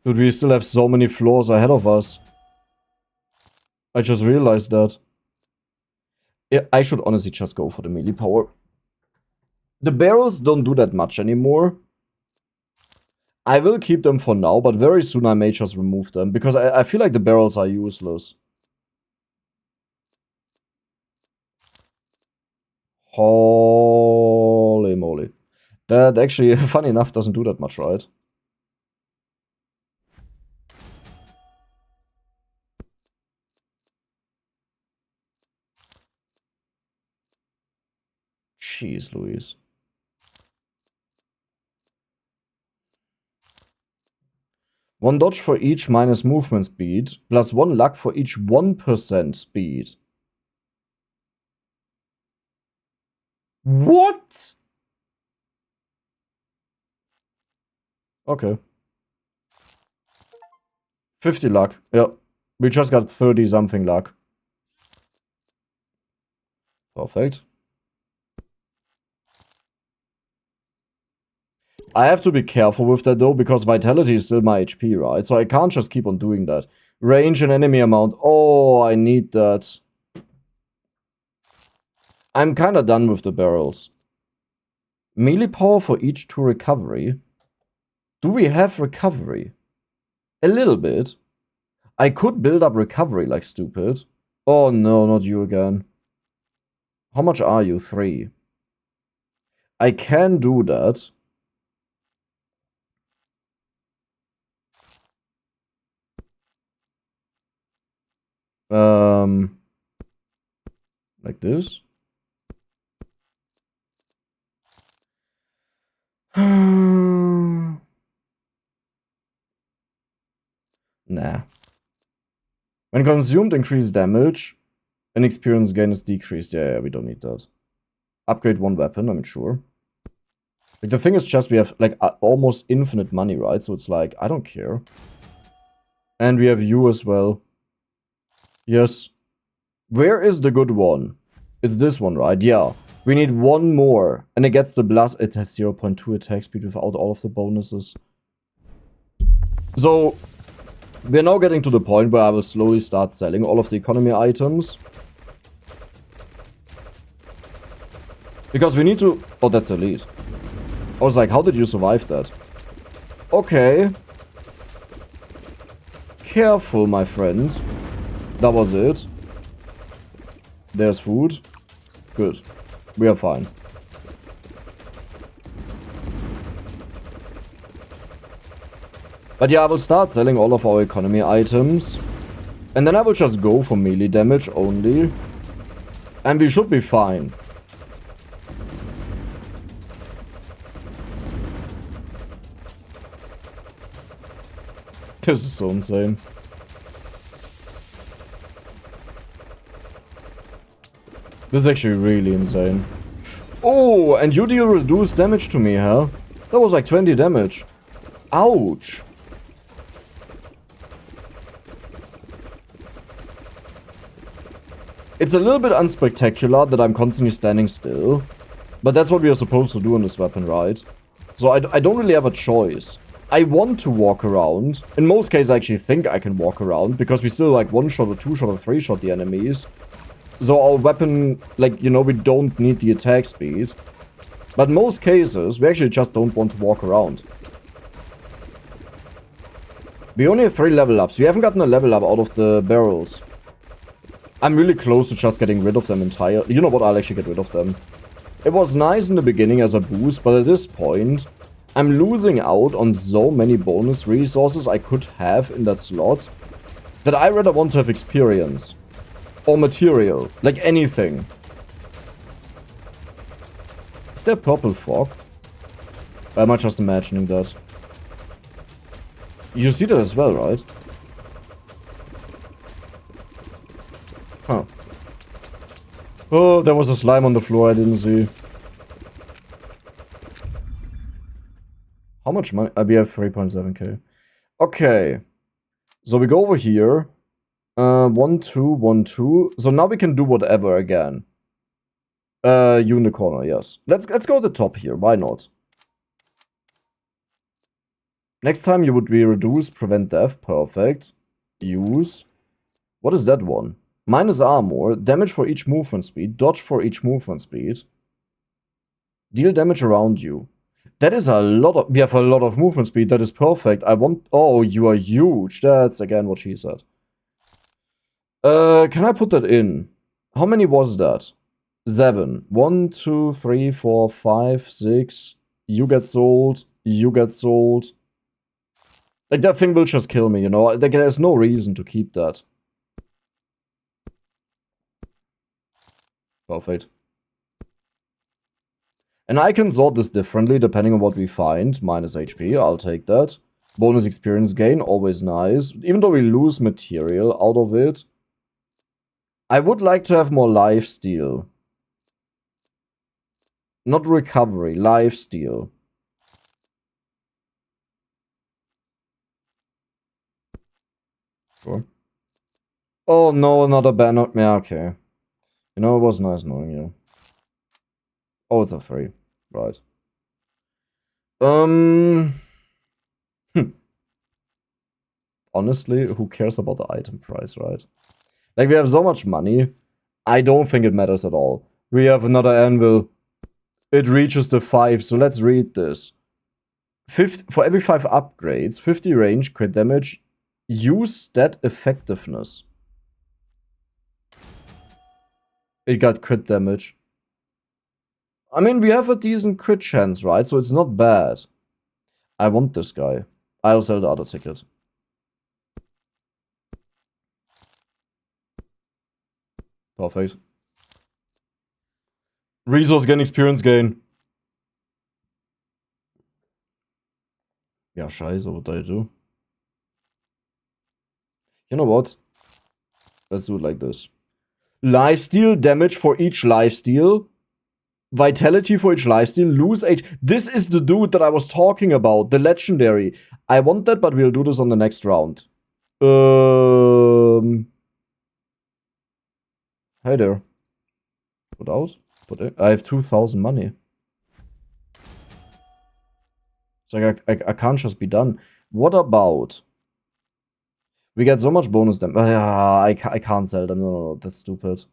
S1: Dude, we still have so many floors ahead of us. I just realized that. I should honestly just go for the melee power. The barrels don't do that much anymore. I will keep them for now, but very soon I may just remove them, because I feel like the barrels are useless. Holy moly. That actually, funny enough, doesn't do that much, right? Jeez Louise. One dodge for each minus movement speed, plus 1 luck for each 1% speed. What? Okay. 50 luck. Yeah. We just got 30 something luck. Perfect. I have to be careful with that though, because vitality is still my HP, right? So I can't just keep on doing that. Range and enemy amount. Oh, I need that. I'm kinda done with the barrels. Melee power for each 2 recovery. Do we have recovery? A little bit. I could build up recovery like stupid. Oh no, not you again. How much are you? 3. I can do that. Like this. Nah. When consumed, increase damage. And experience gain is decreased. Yeah, we don't need that. Upgrade 1 weapon, I'm sure. Like, the thing is just we have, like, almost infinite money, right? So it's like, I don't care. And we have you as well. Yes. Where is the good one? It's this one, right? Yeah. We need 1 more. And it gets the blast. It has 0.2 attack speed without all of the bonuses. So, we're now getting to the point where I will slowly start selling all of the economy items. Because we need to... Oh, that's elite. I was like, how did you survive that? Okay. Careful, my friend. That was it. There's food. Good. We are fine. But yeah, I will start selling all of our economy items. And then I will just go for melee damage only. And we should be fine. This is so insane. This is actually really insane. Oh, and you deal reduced damage to me, huh? That was like 20 damage. Ouch. It's a little bit unspectacular that I'm constantly standing still. But that's what we are supposed to do on this weapon, right? So I don't really have a choice. I want to walk around. In most cases, I actually think I can walk around. Because we still like 1-shot or 2-shot or 3-shot the enemies. So our weapon, like, you know, we don't need the attack speed. But in most cases, we actually just don't want to walk around. We only have 3 level ups. We haven't gotten a level up out of the barrels. I'm really close to just getting rid of them entirely. You know what? I'll actually get rid of them. It was nice in the beginning as a boost, but at this point, I'm losing out on so many bonus resources I could have in that slot that I rather want to have experience. Or material. Like anything. Is there purple fog? Am I just imagining that? You see that as well, right? Huh. Oh, there was a slime on the floor I didn't see. How much money? We have 3.7k. Okay. So we go over here. 1, 2, 1, 2. So now we can do whatever again. You in the corner, yes. Let's go to the top here. Why not? Next time you would be reduced, prevent death. Perfect. Use. What is that one? Minus armor. Damage for each movement speed. Dodge for each movement speed. Deal damage around you. That is a lot of... We have a lot of movement speed. That is perfect. I want... Oh, you are huge. That's again what she said. Can I put that in? How many was that? 7. 1, 2, 3, 4, 5, 6. You get sold. You get sold. Like, that thing will just kill me, you know? Like, there's no reason to keep that. Perfect. And I can sort this differently depending on what we find. Minus HP, I'll take that. Bonus experience gain, always nice. Even though we lose material out of it. I would like to have more lifesteal. Not recovery, lifesteal. Sure. Oh no, another banner. Yeah, okay. You know, it was nice knowing you. Oh, it's a 3. Right. Honestly, who cares about the item price, right? Like, we have so much money. I don't think it matters at all. We have another anvil. It reaches the 5, so let's read this. 50, for every 5 upgrades, 50 range, crit damage, use stat effectiveness. It got crit damage. I mean, we have a decent crit chance, right? So it's not bad. I want this guy. I'll sell the other ticket. Perfect. Resource gain, experience gain. Ja, scheiße, what do I do? You know what? Let's do it like this. Lifesteal, damage for each lifesteal. Vitality for each lifesteal. Lose age. This is the dude that I was talking about. The legendary. I want that, but we'll do this on the next round. Hey there. Put out? Put in. I have 2,000 money. So I can't just be done. What about... We get so much bonus damage. I can't sell them. No, that's stupid.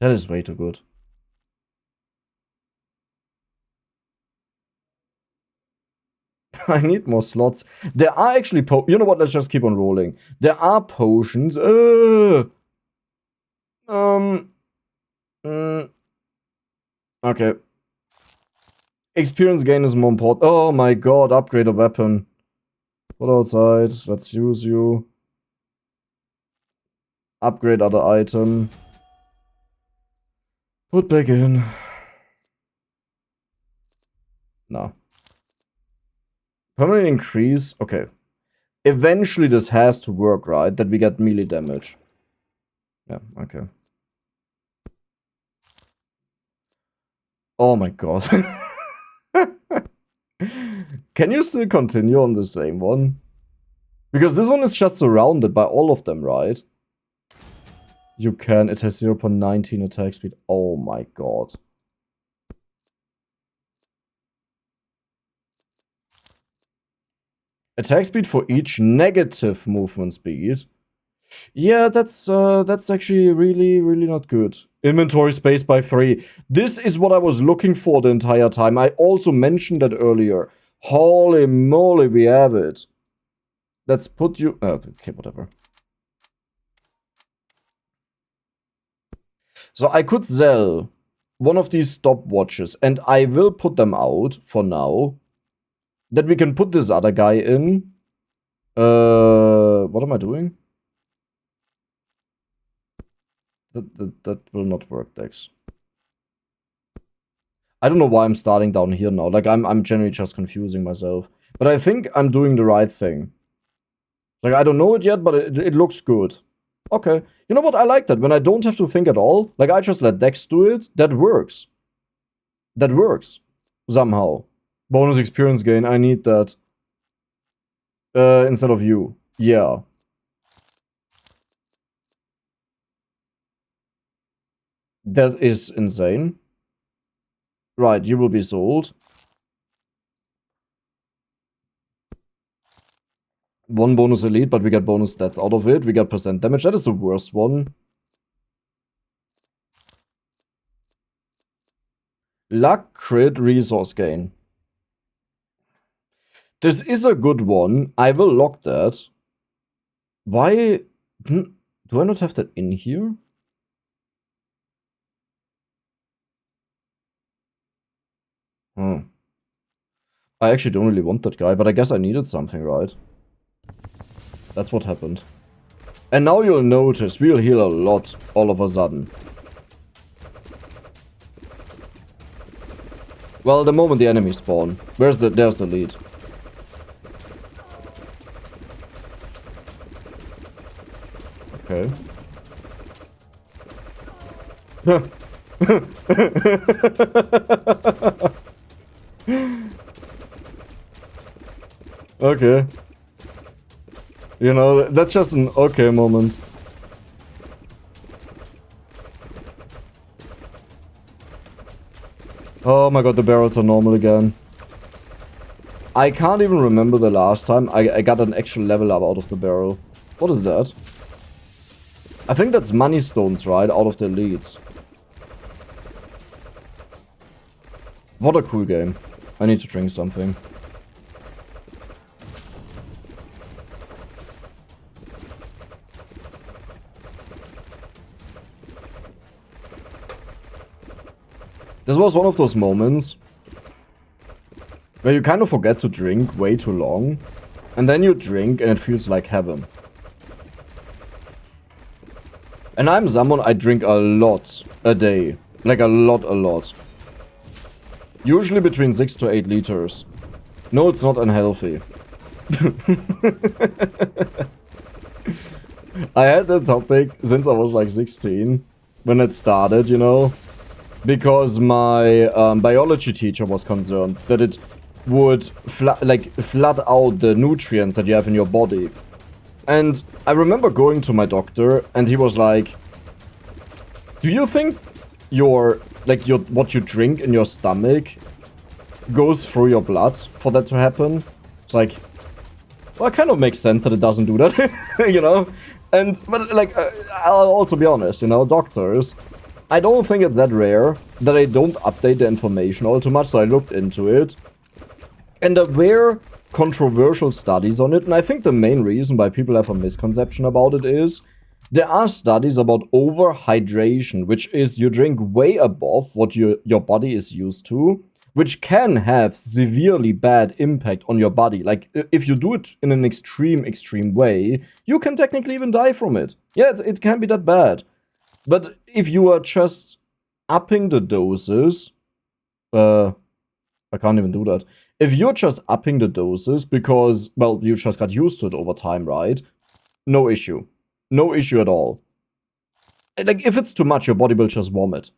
S1: That is way too good. I need more slots. There are actually you know what? Let's just keep on rolling. There are potions. Okay. Experience gain is more important. Oh my god, upgrade a weapon. Put outside. Let's use you. Upgrade other item. Put back in. No. Permanent increase. Okay. Eventually this has to work, right? That we get melee damage. Yeah, okay. Oh my god. Can you still continue on the same one? Because this one is just surrounded by all of them, right? You can. It has 0.19 attack speed. Oh my god. Attack speed for each negative movement speed. Yeah, that's actually really not good. Inventory space by 3. This is what I was looking for the entire time. I also mentioned that earlier. Holy moly, we have it. Let's put you... okay, whatever. So I could sell one of these stopwatches, and I will put them out for now. That we can put this other guy in. What am I doing? That will not work, Dex. I don't know why I'm starting down here now. Like, I'm generally just confusing myself. But I think I'm doing the right thing. Like, I don't know it yet, but it looks good. Okay. You know what? I like that. When I don't have to think at all. Like, I just let Dex do it. That works. That works. Somehow. Bonus experience gain. I need that. Instead of you. Yeah. That is insane. Right, you will be sold. 1 bonus elite, but we get bonus stats out of it. We get percent damage. That is the worst one. Luck, crit, resource gain. This is a good one. I will lock that. Why? Do I not have that in here? I actually don't really want that guy, but I guess I needed something, right? That's what happened. And now you'll notice we'll heal a lot all of a sudden. Well, the moment the enemies spawn. There's the lead. Okay. Okay. You know, that's just an okay moment. Oh my god, the barrels are normal again. I can't even remember the last time I got an actual level up out of the barrel. What is that? I think that's money stones, right? Out of the leads. What a cool game. I need to drink something. This was one of those moments where you kind of forget to drink way too long, and then you drink and it feels like heaven. And I'm someone, I drink a lot a day. Like a lot. Usually between 6 to 8 liters. No, it's not unhealthy. I had that topic since I was like 16, when it started, you know. Because my biology teacher was concerned that it would flood out the nutrients that you have in your body. And I remember going to my doctor and he was like, do you think what you drink in your stomach goes through your blood for that to happen? It's like, well, it kind of makes sense that it doesn't do that, you know? But like, I'll also be honest, you know, doctors, I don't think it's that rare that they don't update the information all too much, so I looked into it. And there were controversial studies on it, and I think the main reason why people have a misconception about it is there are studies about overhydration, which is you drink way above what your body is used to, which can have severely bad impact on your body. Like, if you do it in an extreme way, you can technically even die from it. Yeah, it can be that bad. But if you are just upping the doses, I can't even do that. If you're just upping the doses because, well, you just got used to it over time, right? No issue. No issue at all. Like, if it's too much, your body will just vomit.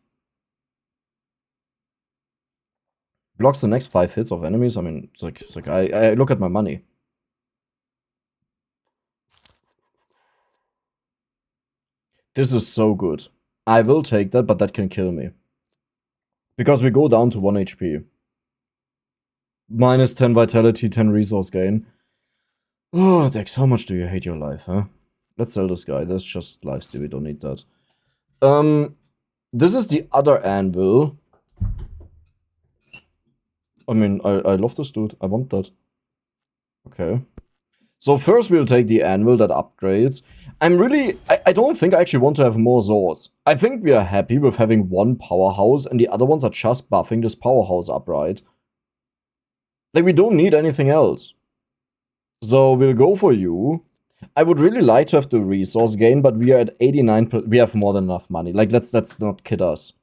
S1: Blocks the next 5 hits of enemies. I mean, it's like I look at my money. This is so good. I will take that, but that can kill me. Because we go down to 1 HP. Minus 10 vitality, 10 resource gain. Oh, Dex, how much do you hate your life, huh? Let's sell this guy. That's just lifesteal. We don't need that. This is the other anvil. I mean, I love this dude. I want that. Okay. So first we'll take the anvil that upgrades. I don't think I actually want to have more swords. I think we are happy with having one powerhouse and the other ones are just buffing this powerhouse up, right? Like, we don't need anything else. So we'll go for you. I would really like to have the resource gain, but we are at 89%. We have more than enough money. Like, let's not kid us.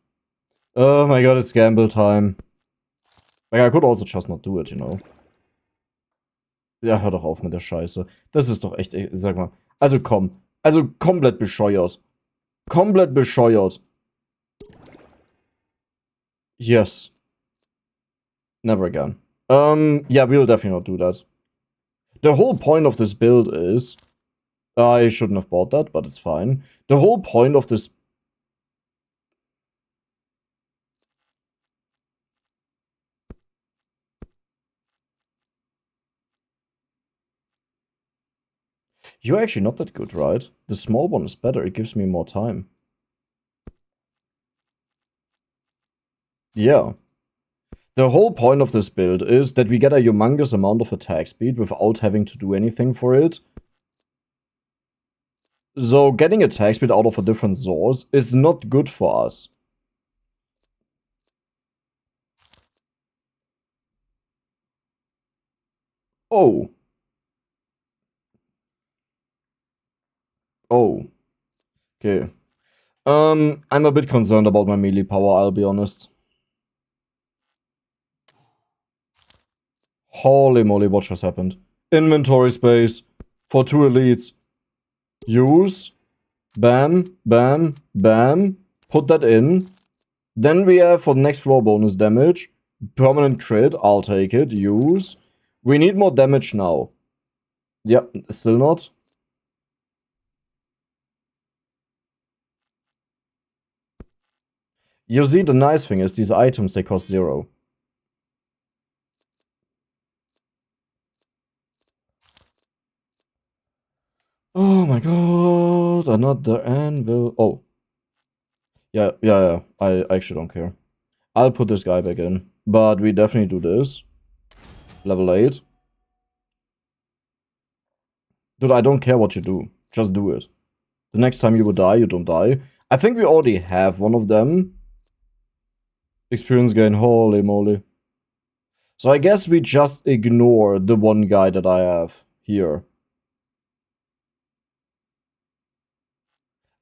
S1: Oh my god, it's gamble time. Like, I could also just not do it, you know. Ja, hör doch auf mit der Scheiße. Das ist doch echt, sag mal. Also komm. Also komplett bescheuert. Komplett bescheuert. Yes. Never again. Yeah, we'll definitely not do that. The whole point of this build is... I shouldn't have bought that, but it's fine. The whole point of this... You're actually not that good, right? The small one is better. It gives me more time. Yeah. The whole point of this build is that we get a humongous amount of attack speed without having to do anything for it. So getting attack speed out of a different source is not good for us. Oh. Oh. Okay. I'm a bit concerned about my melee power, I'll be honest. Holy moly, what just happened? Inventory space for 2 elites. Use. Bam, bam, bam. Put that in. Then we have for the next floor bonus damage. Permanent crit, I'll take it. Use. We need more damage now. Yep, still not. You see, the nice thing is these items, they cost 0. Oh my god, another anvil. Oh. Yeah. I actually don't care. I'll put this guy back in. But we definitely do this. Level 8. Dude, I don't care what you do. Just do it. The next time you will die, you don't die. I think we already have one of them. Experience gain, holy moly. So I guess we just ignore the one guy that I have here.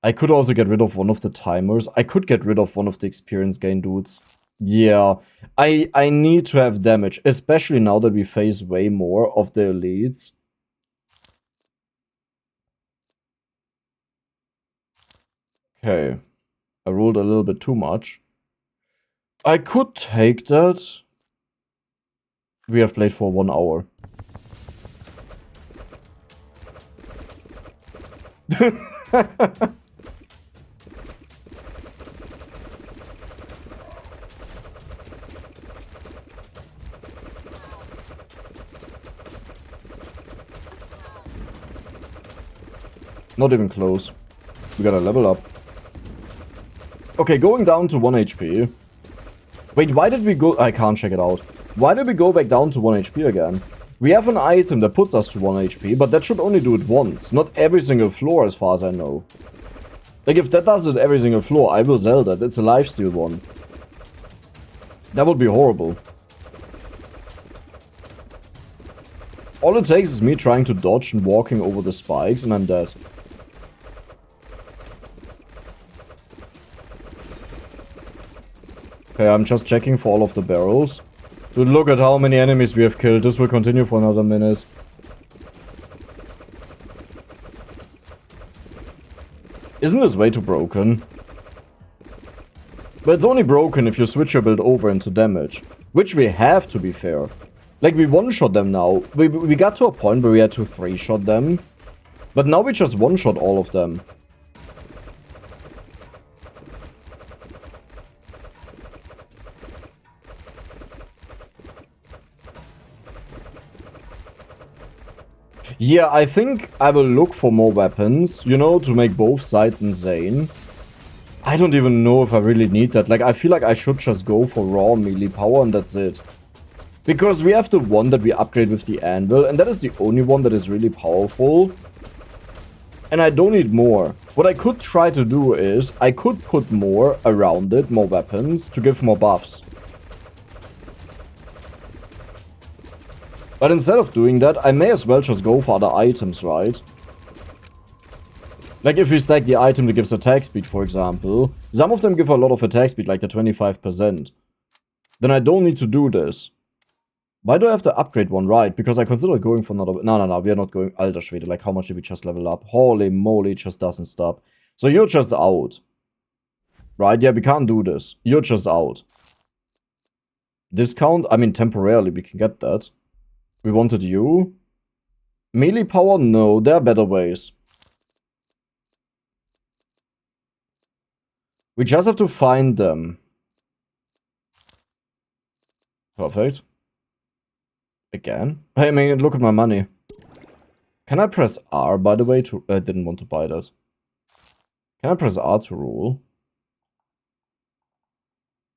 S1: I could also get rid of one of the timers. I could get rid of one of the experience gain dudes. Yeah, I need to have damage, especially now that we face way more of the elites. Okay, I rolled a little bit too much. I could take that. We have played for 1 hour. Not even close. We gotta level up. Okay, going down to 1 HP. Wait, why did we go... I can't check it out. Why did we go back down to 1 HP again? We have an item that puts us to 1 HP, but that should only do it once. Not every single floor as far as I know. Like, if that does it every single floor, I will sell that. It's a lifesteal one. That would be horrible. All it takes is me trying to dodge and walking over the spikes, and I'm dead. Okay, I'm just checking for all of the barrels. Dude, look at how many enemies we have killed. This will continue for another minute. Isn't this way too broken? But it's only broken if you switch your build over into damage. Which we have, to be fair. Like, we one-shot them now. We got to a point where we had to 3-shot them. But now we just one-shot all of them. Yeah, I think I will look for more weapons, you know, to make both sides insane. I don't even know if I really need that. Like, I feel like I should just go for raw melee power and that's it. Because we have the one that we upgrade with the anvil, and that is the only one that is really powerful. And I don't need more. What I could try to do is, I could put more around it, more weapons, to give more buffs. But instead of doing that, I may as well just go for other items, right? Like if we stack the item that gives attack speed, for example. Some of them give a lot of attack speed, like the 25%. Then I don't need to do this. Why do I have to upgrade one? Right, because I consider going for another... No, we are not going... Alter Schwede, like how much did we just level up? Holy moly, it just doesn't stop. So you're just out. Right, yeah, we can't do this. You're just out. Discount? I mean, temporarily we can get that. We wanted you. Melee power? No, there are better ways. We just have to find them. Perfect. Again? Hey, man, look at my money. Can I press R, by the way, to... I didn't want to buy that. Can I press R to rule?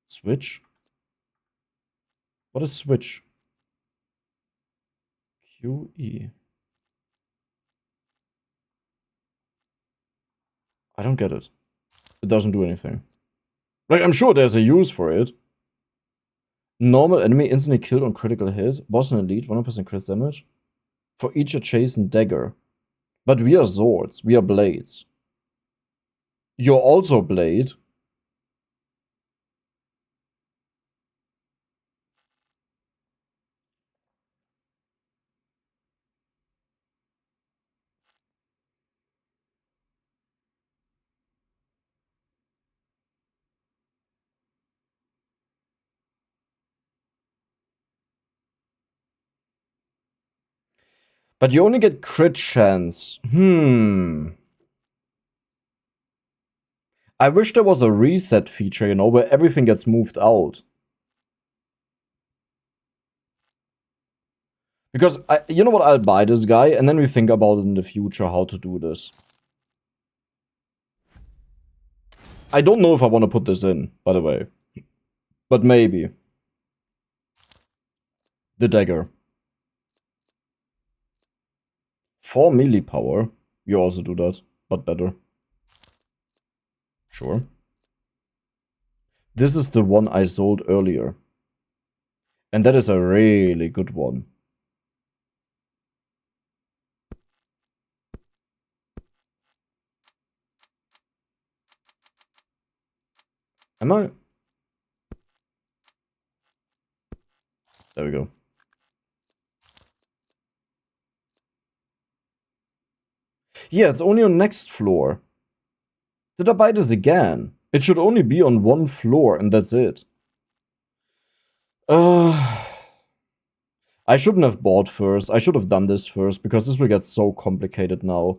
S1: Switch? What is switch? QE. I don't get it. It doesn't do anything. Like, I'm sure there's a use for it. Normal enemy instantly killed on critical hit. Boss and elite, 100% crit damage. For each adjacent dagger. But we are swords. We are blades. You're also blade. But you only get crit chance. I wish there was a reset feature, you know, where everything gets moved out. Because, you know what, I'll buy this guy, and then we think about it in the future how to do this. I don't know if I want to put this in, by the way. But maybe. The dagger. 4 melee power. You also do that, but better. Sure. This is the one I sold earlier. And that is a really good one. Am I? There we go. Yeah, it's only on next floor. Did I buy this again? It should only be on one floor, and that's it. I shouldn't have bought first. I should have done this first, because this will get so complicated now.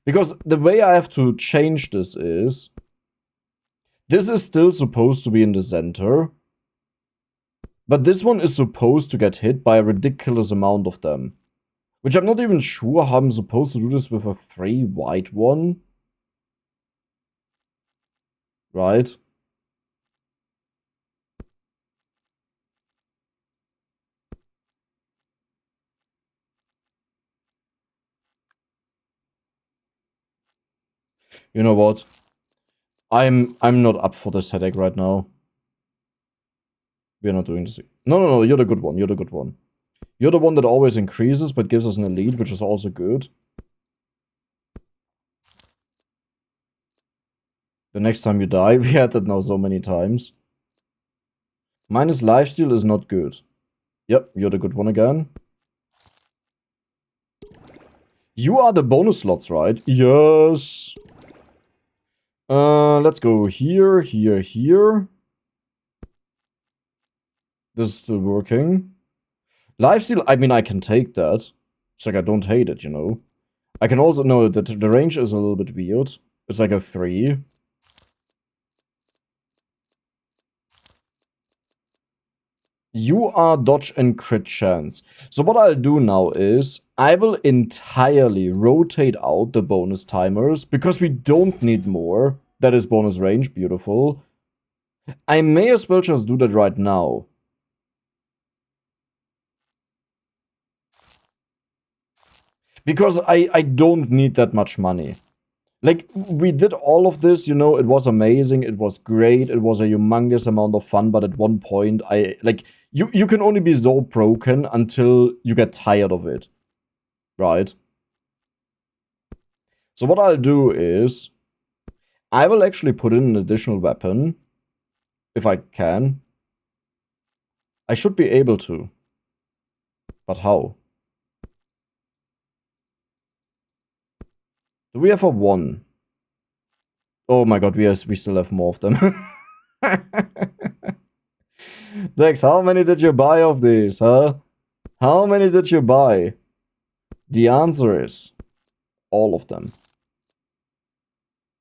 S1: Because the way I have to change this is... This is still supposed to be in the center. But this one is supposed to get hit by a ridiculous amount of them. Which I'm not even sure how I'm supposed to do this with a 3 white one. Right? You know what? I'm not up for this headache right now. We're not doing this. No, you're the good one. You're the good one. You're the one that always increases, but gives us an elite, which is also good. The next time you die, we had that now so many times. Minus lifesteal is not good. Yep, you're the good one again. You are the bonus slots, right? Yes. Let's go here, here, here. This is still working. Lifesteal, I mean, I can take that. It's like I don't hate it, you know. I can also know that the range is a little bit weird. It's like a 3. You are dodge and crit chance. So what I'll do now is I will entirely rotate out the bonus timers because we don't need more. That is bonus range, beautiful. I may as well just do that right now. Because I don't need that much money. Like, we did all of this, you know, it was amazing, it was great, it was a humongous amount of fun, but at one point, you can only be so broken until you get tired of it. Right? So what I'll do is, I will actually put in an additional weapon, if I can. I should be able to. But how? Do we have a 1? Oh my god, we still have more of them. Dex, how many did you buy of these, huh? How many did you buy? The answer is all of them.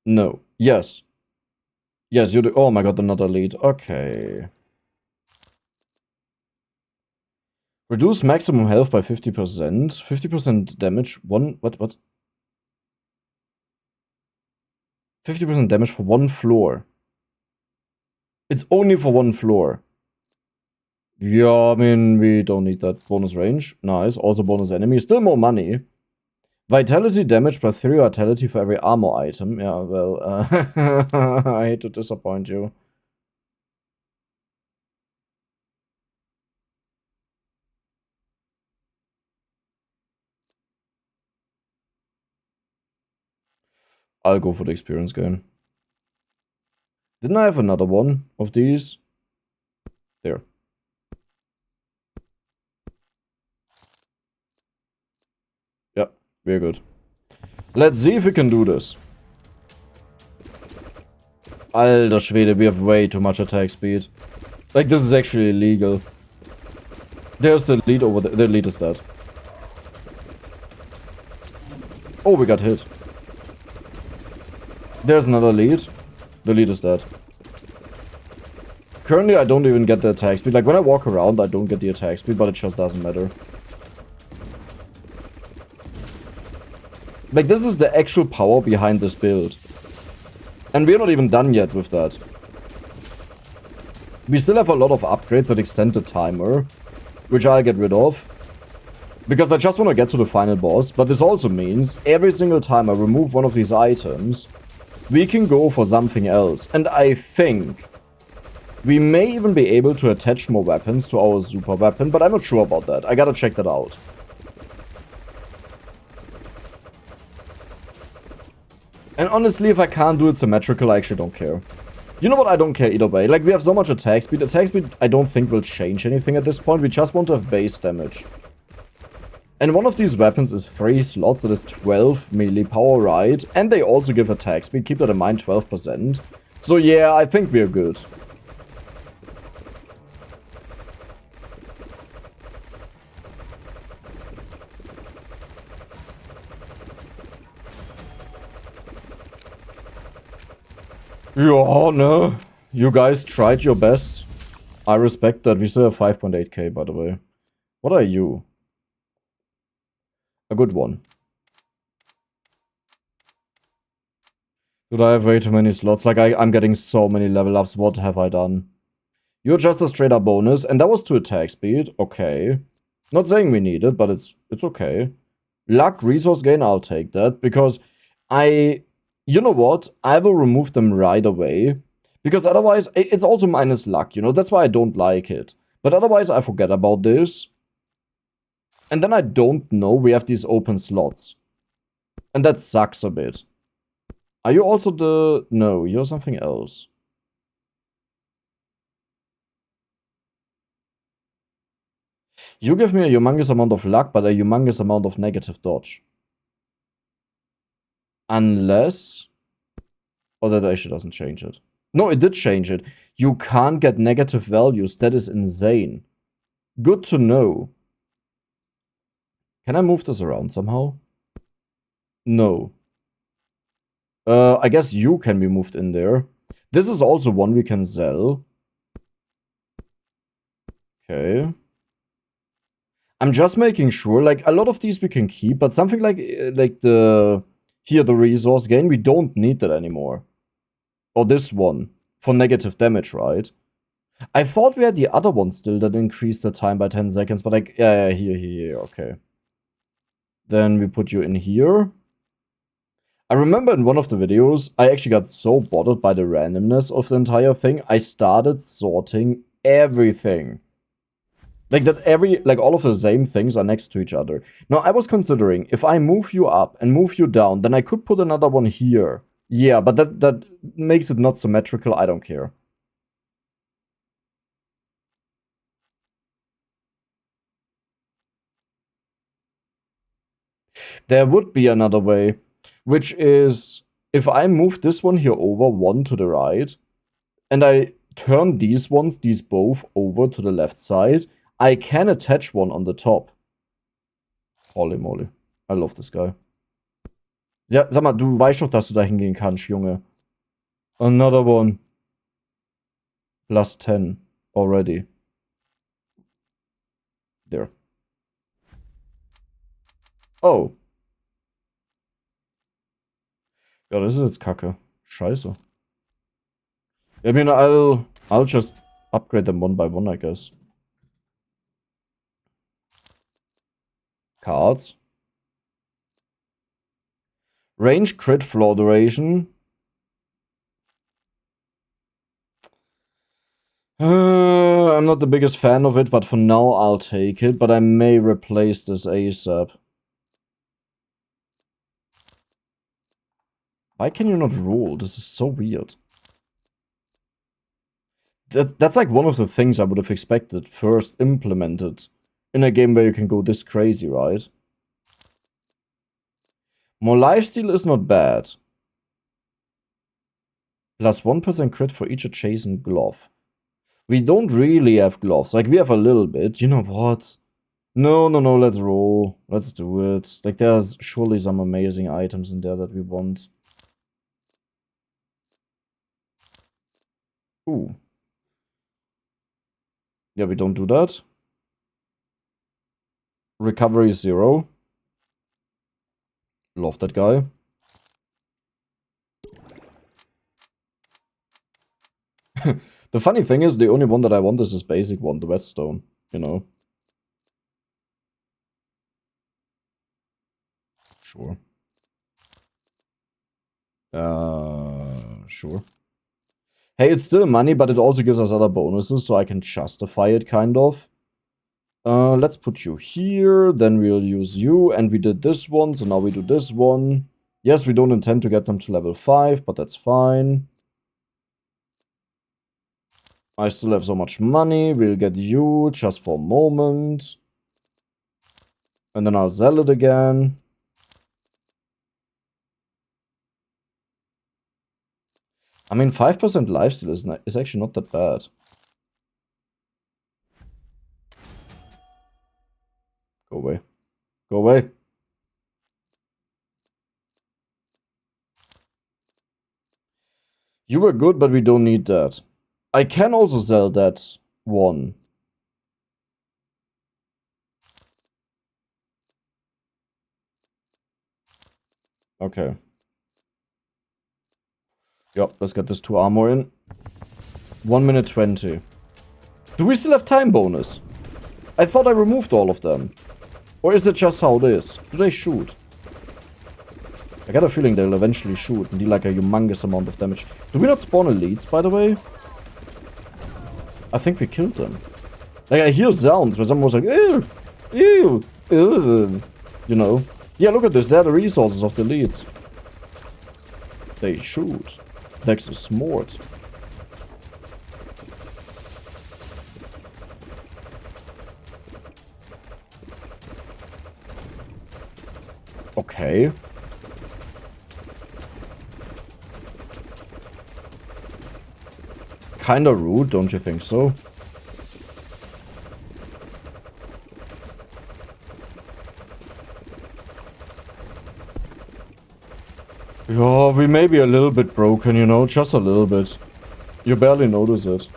S1: No. Yes. Yes, you do. Oh my god, another lead. Okay. Reduce maximum health by 50%. 50% damage. What? 50% damage for 1 floor. It's only for 1 floor. Yeah, I mean, we don't need that. Bonus range. Nice. Also bonus enemy. Still more money. Vitality damage plus 3 vitality for every armor item. Yeah, well, I hate to disappoint you. I'll go for the experience gain. Didn't I have another one of these? There. Yeah, very good. Let's see if we can do this. Alter Schwede, we have way too much attack speed. Like, this is actually illegal. There's the lead over there. The lead is dead. Oh, we got hit. There's another lead. The lead is dead. Currently, I don't even get the attack speed. Like, when I walk around, I don't get the attack speed, but it just doesn't matter. Like, this is the actual power behind this build. And we're not even done yet with that. We still have a lot of upgrades that extend the timer, which I'll get rid of. Because I just want to get to the final boss, but this also means every single time I remove one of these items, we can go for something else. And I think we may even be able to attach more weapons to our super weapon, but I'm not sure about that. I gotta check that out. And honestly, if I can't do it symmetrical, I actually don't care. You know what? I don't care either way. Like, we have so much attack speed. Attack speed, I don't think will change anything at this point. We just want to have base damage. And one of these weapons is 3 slots. That is 12 melee power, right? And they also give attack speed. Keep that in mind, 12%. So yeah, I think we're good. Yeah, no. You guys tried your best. I respect that. We still have 5.8k, by the way. What are you? A good one. Dude, I have way too many slots. Like, I'm getting so many level ups. What have I done? You're just a straight up bonus. And that was to attack speed. Okay. Not saying we need it, but it's okay. Luck, resource gain, I'll take that. Because you know what? I will remove them right away. Because otherwise, it's also minus luck, you know? That's why I don't like it. But otherwise, I forget about this. And then I don't know we have these open slots. And that sucks a bit. Are you also the... No, you're something else. You give me a humongous amount of luck, but a humongous amount of negative dodge. Unless... Oh, that actually doesn't change it. No, it did change it. You can't get negative values. That is insane. Good to know. Can I move this around somehow? No. I guess you can be moved in there. This is also one we can sell. Okay. I'm just making sure, like, a lot of these we can keep, but something like the resource gain, we don't need that anymore. Or this one, for negative damage, right? I thought we had the other one still that increased the time by 10 seconds, but like, yeah, here, okay. Then we put you in here. I remember in one of the videos, I actually got so bothered by the randomness of the entire thing, I started sorting everything. Like that all of the same things are next to each other. Now, I was considering, if I move you up and move you down, then I could put another one here. Yeah, but that makes it not symmetrical, I don't care. There would be another way, which is, if I move this one here over, one to the right, and I turn these both over to the left side, I can attach one on the top. Holy moly. I love this guy. Ja, sag mal, du weißt doch, dass du da hingehen kannst, Junge. Another one. Plus 10 already. There. Oh. Ja, das ist jetzt Kacke. Scheiße. I mean, I'll just upgrade them one by one, I guess. Cards. Range, crit, floor duration. I'm not the biggest fan of it, but for now I'll take it. But I may replace this ASAP. Why can you not roll? This is so weird. That's like one of the things I would have expected first implemented in a game where you can go this crazy, right? More lifesteal is not bad. Plus 1% crit for each adjacent glove. We don't really have gloves. Like, we have a little bit. You know what? No, let's roll. Let's do it. Like, there's surely some amazing items in there that we want. Ooh. Yeah, we don't do that. Recovery 0. Love that guy. The funny thing is, the only one that I want is this basic one, the whetstone, you know. Sure. Sure. Hey, it's still money, but it also gives us other bonuses, so I can justify it, kind of. Let's put you here, then we'll use you, and we did this one, so now we do this one. Yes, we don't intend to get them to level 5, but that's fine. I still have so much money, we'll get you just for a moment. And then I'll sell it again. I mean, 5% lifesteal is actually not that bad. Go away. Go away. You were good, but we don't need that. I can also sell that one. Okay. Yep, let's get this 2 armor in. 1 minute 20. Do we still have time bonus? I thought I removed all of them. Or is it just how it is? Do they shoot? I got a feeling they'll eventually shoot and deal like a humongous amount of damage. Do we not spawn elites, by the way? I think we killed them. Like, I hear sounds where someone was like, ew, ew, ew. You know? Yeah, look at this. They're the resources of the elites. They shoot. Dex is smart. Okay. Kinda rude, don't you think so? Yeah, we may be a little bit broken, you know, just a little bit. You barely notice it.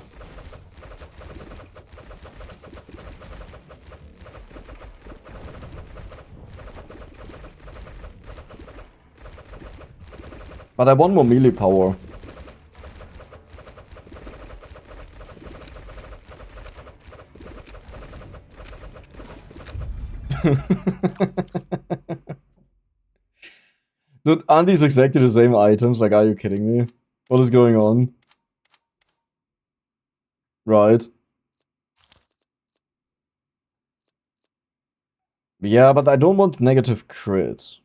S1: But I want more melee power. Dude, aren't these exactly the same items? Like, are you kidding me? What is going on? Right. Yeah, but I don't want negative crit.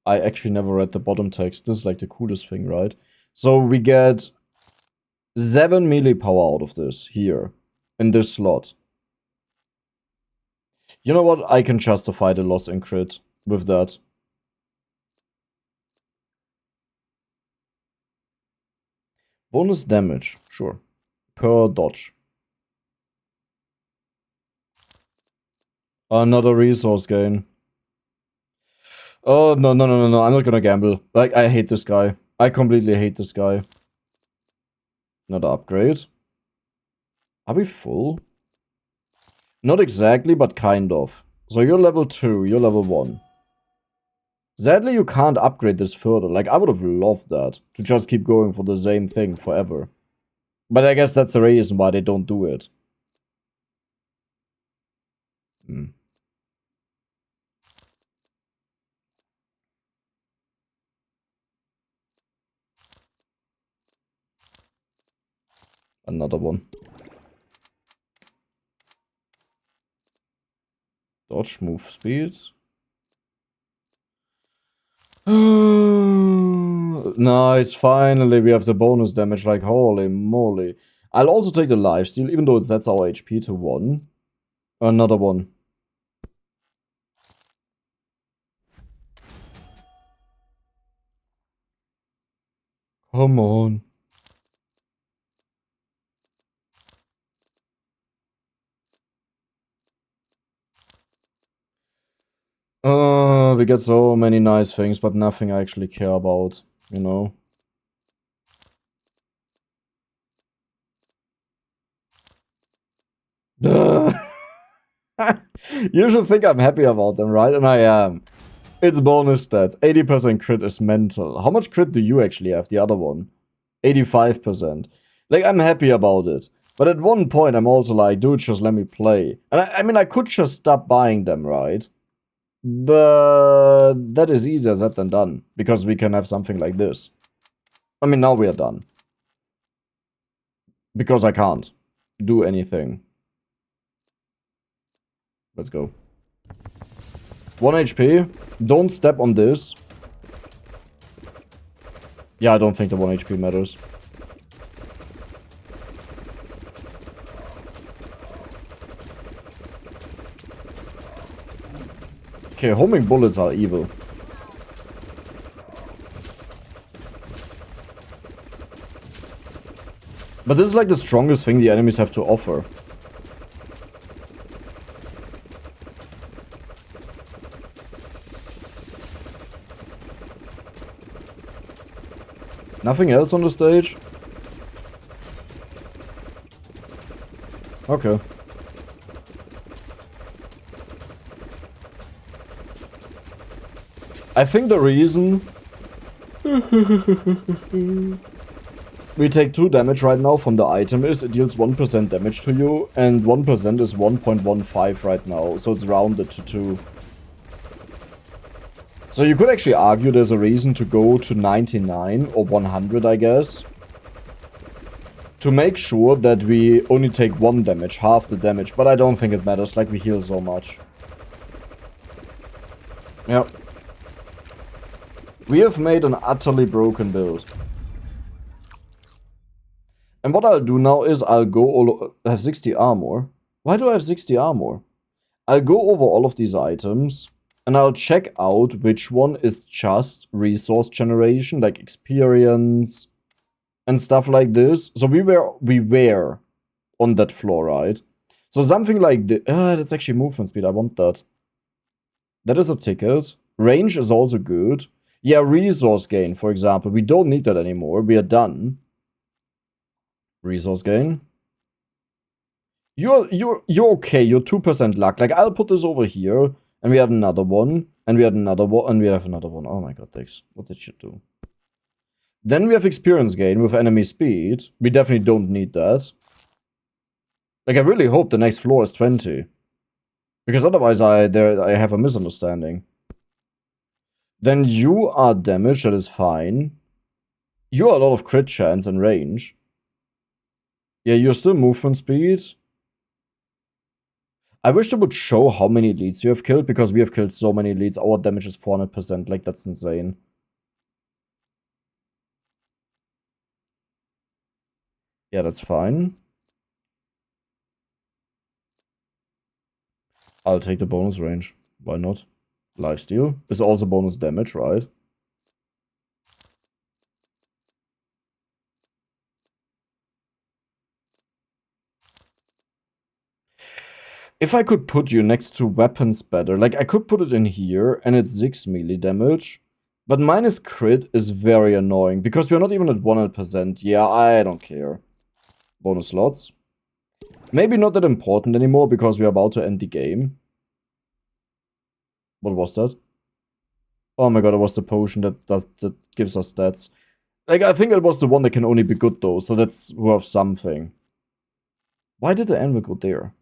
S1: I actually never read the bottom text. This is like the coolest thing, right? So we get 7 melee power out of this here in this slot. You know what? I can justify the loss in crit with that. Bonus damage, sure. Per dodge. Another resource gain. Oh, no, I'm not gonna gamble. Like, I hate this guy. I completely hate this guy. Another upgrade. Are we full? Not exactly, but kind of. So you're level 2, you're level 1. Sadly, you can't upgrade this further. Like, I would have loved that. To just keep going for the same thing forever. But I guess that's the reason why they don't do it. Hmm. Another one. Dodge, move speed. Nice, finally we have the bonus damage, like holy moly. I'll also take the lifesteal, even though it sets our HP to 1. Another one. Come on. We get so many nice things, but nothing I actually care about, you know? You should think I'm happy about them, right? And I am. It's bonus stats. 80% crit is mental. How much crit do you actually have, the other one? 85%. Like, I'm happy about it. But at one point, I'm also like, dude, just let me play. And I mean, I could just stop buying them, right? But that is easier said than done. Because we can have something like this. I mean, now we are done. Because I can't do anything. Let's go. 1 HP. Don't step on this. Yeah, I don't think the 1 HP matters. Okay, homing bullets are evil. But this is like the strongest thing the enemies have to offer. Nothing else on the stage? Okay. I think the reason we take 2 damage right now from the item is it deals 1% damage to you, and 1% is 1.15 right now, so it's rounded to 2. So you could actually argue there's a reason to go to 99 or 100, I guess. To make sure that we only take 1 damage, half the damage, but I don't think it matters, like we heal so much. Yep. We have made an utterly broken build. And what I'll do now is I'll go have 60 armor. Why do I have 60 armor? I'll go over all of these items and I'll check out which one is just resource generation, like experience and stuff like this. So we were on that floor, right? So something like the that's actually movement speed. I want that. That is a ticket. Range is also good. Yeah, resource gain, for example. We don't need that anymore. We are done. Resource gain. You're okay. You're 2% luck. Like, I'll put this over here. And we had another one. And we had another one. And we have another one. Oh my god, Dex. What did you do? Then we have experience gain with enemy speed. We definitely don't need that. Like, I really hope the next floor is 20. Because otherwise I have a misunderstanding. Then you are damaged. That is fine. You are a lot of crit chance and range. Yeah, you're still movement speed. I wish they would show how many elites you have killed, because we have killed so many elites. Our damage is 400%, like, that's insane. Yeah, that's fine. I'll take the bonus range. Why not? Lifesteal is also bonus damage, right? If I could put you next to weapons better, like, I could put it in here, and it's 6 melee damage. But minus crit is very annoying, because we're not even at 100%. Yeah, I don't care. Bonus slots. Maybe not that important anymore, because we're about to end the game. What was that? Oh my god, it was the potion that gives us stats. Like, I think it was the one that can only be good, though, so that's worth something. Why did the anvil go there?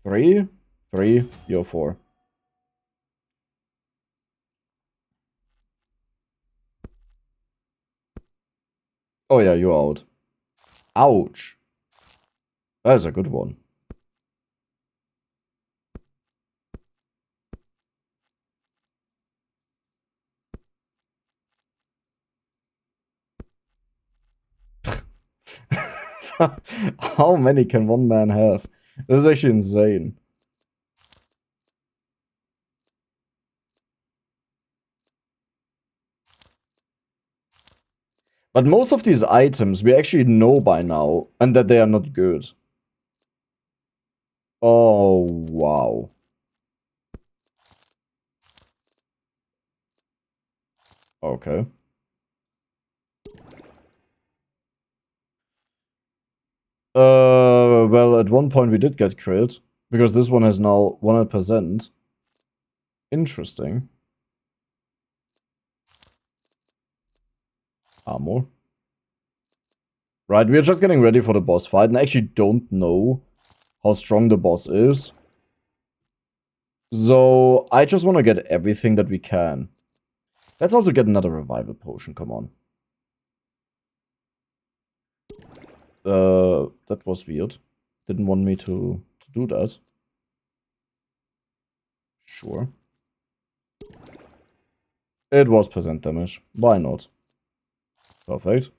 S1: 3? 3? You're 4. Oh yeah, you're out. Ouch. That is a good one. How many can one man have? This is actually insane. But most of these items we actually know by now, and that they are not good. Oh, wow. Okay. Well, at one point we did get crit, because this one has now 100%. Interesting. Armor. Right, we are just getting ready for the boss fight, and I actually don't know how strong the boss is. So, I just want to get everything that we can. Let's also get another revival potion, come on. That was weird. Didn't want me to do that. Sure. It was percent damage. Why not? Perfect.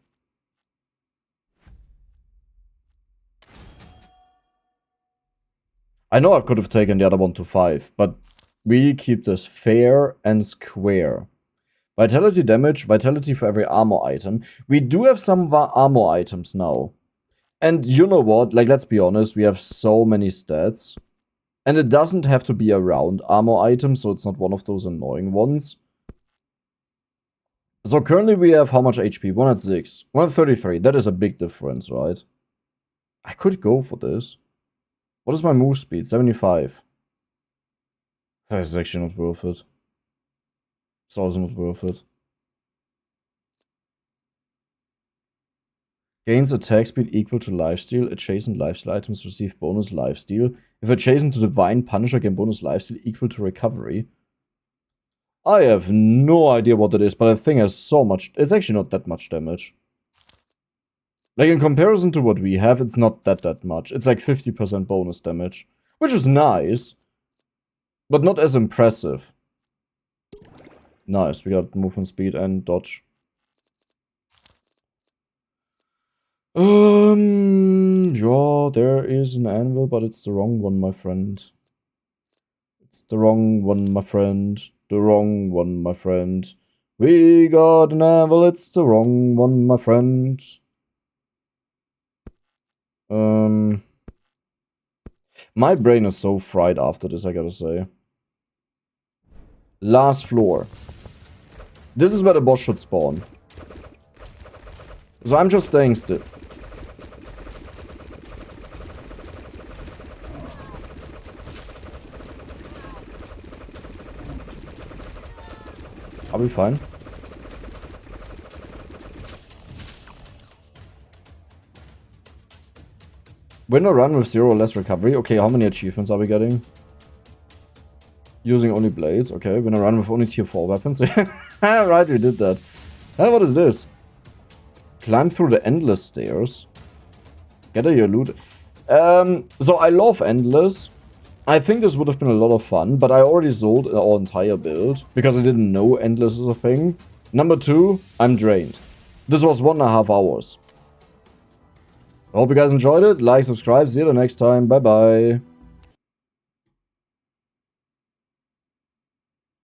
S1: I know I could have taken the other one to 5, but we keep this fair and square. Vitality damage, vitality for every armor item. We do have some armor items now. And you know what? Like, let's be honest, we have so many stats. And it doesn't have to be a round armor item, so it's not one of those annoying ones. So currently we have how much HP? 106. 133. That is a big difference, right? I could go for this. What is my move speed? 75. That is actually not worth it. It's also not worth it. Gains attack speed equal to lifesteal. Adjacent lifesteal items receive bonus lifesteal. If adjacent to Divine Punisher, gain bonus lifesteal equal to recovery. I have no idea what that is, but the thing has so much. It's actually not that much damage. Like, in comparison to what we have, it's not that much. It's like 50% bonus damage, which is nice, but not as impressive. Nice, we got movement speed and dodge. Yeah, there is an anvil, but it's the wrong one, my friend. It's the wrong one, my friend. The wrong one, my friend. We got an anvil, it's the wrong one, my friend. My brain is so fried after this, I gotta say. Last floor. This is where the boss should spawn. So I'm just staying still. Are we fine? Win or run with 0 or less recovery. Okay, how many achievements are we getting? Using only blades. Okay, win or run with only tier 4 weapons. Right, we did that. Hey, what is this? Climb through the endless stairs. Gather your loot. So I love endless. I think this would have been a lot of fun, but I already sold our entire build because I didn't know endless is a thing. Number 2, I'm drained. This was 1.5 hours. I hope you guys enjoyed it. Like, subscribe. See you the next time. Bye bye.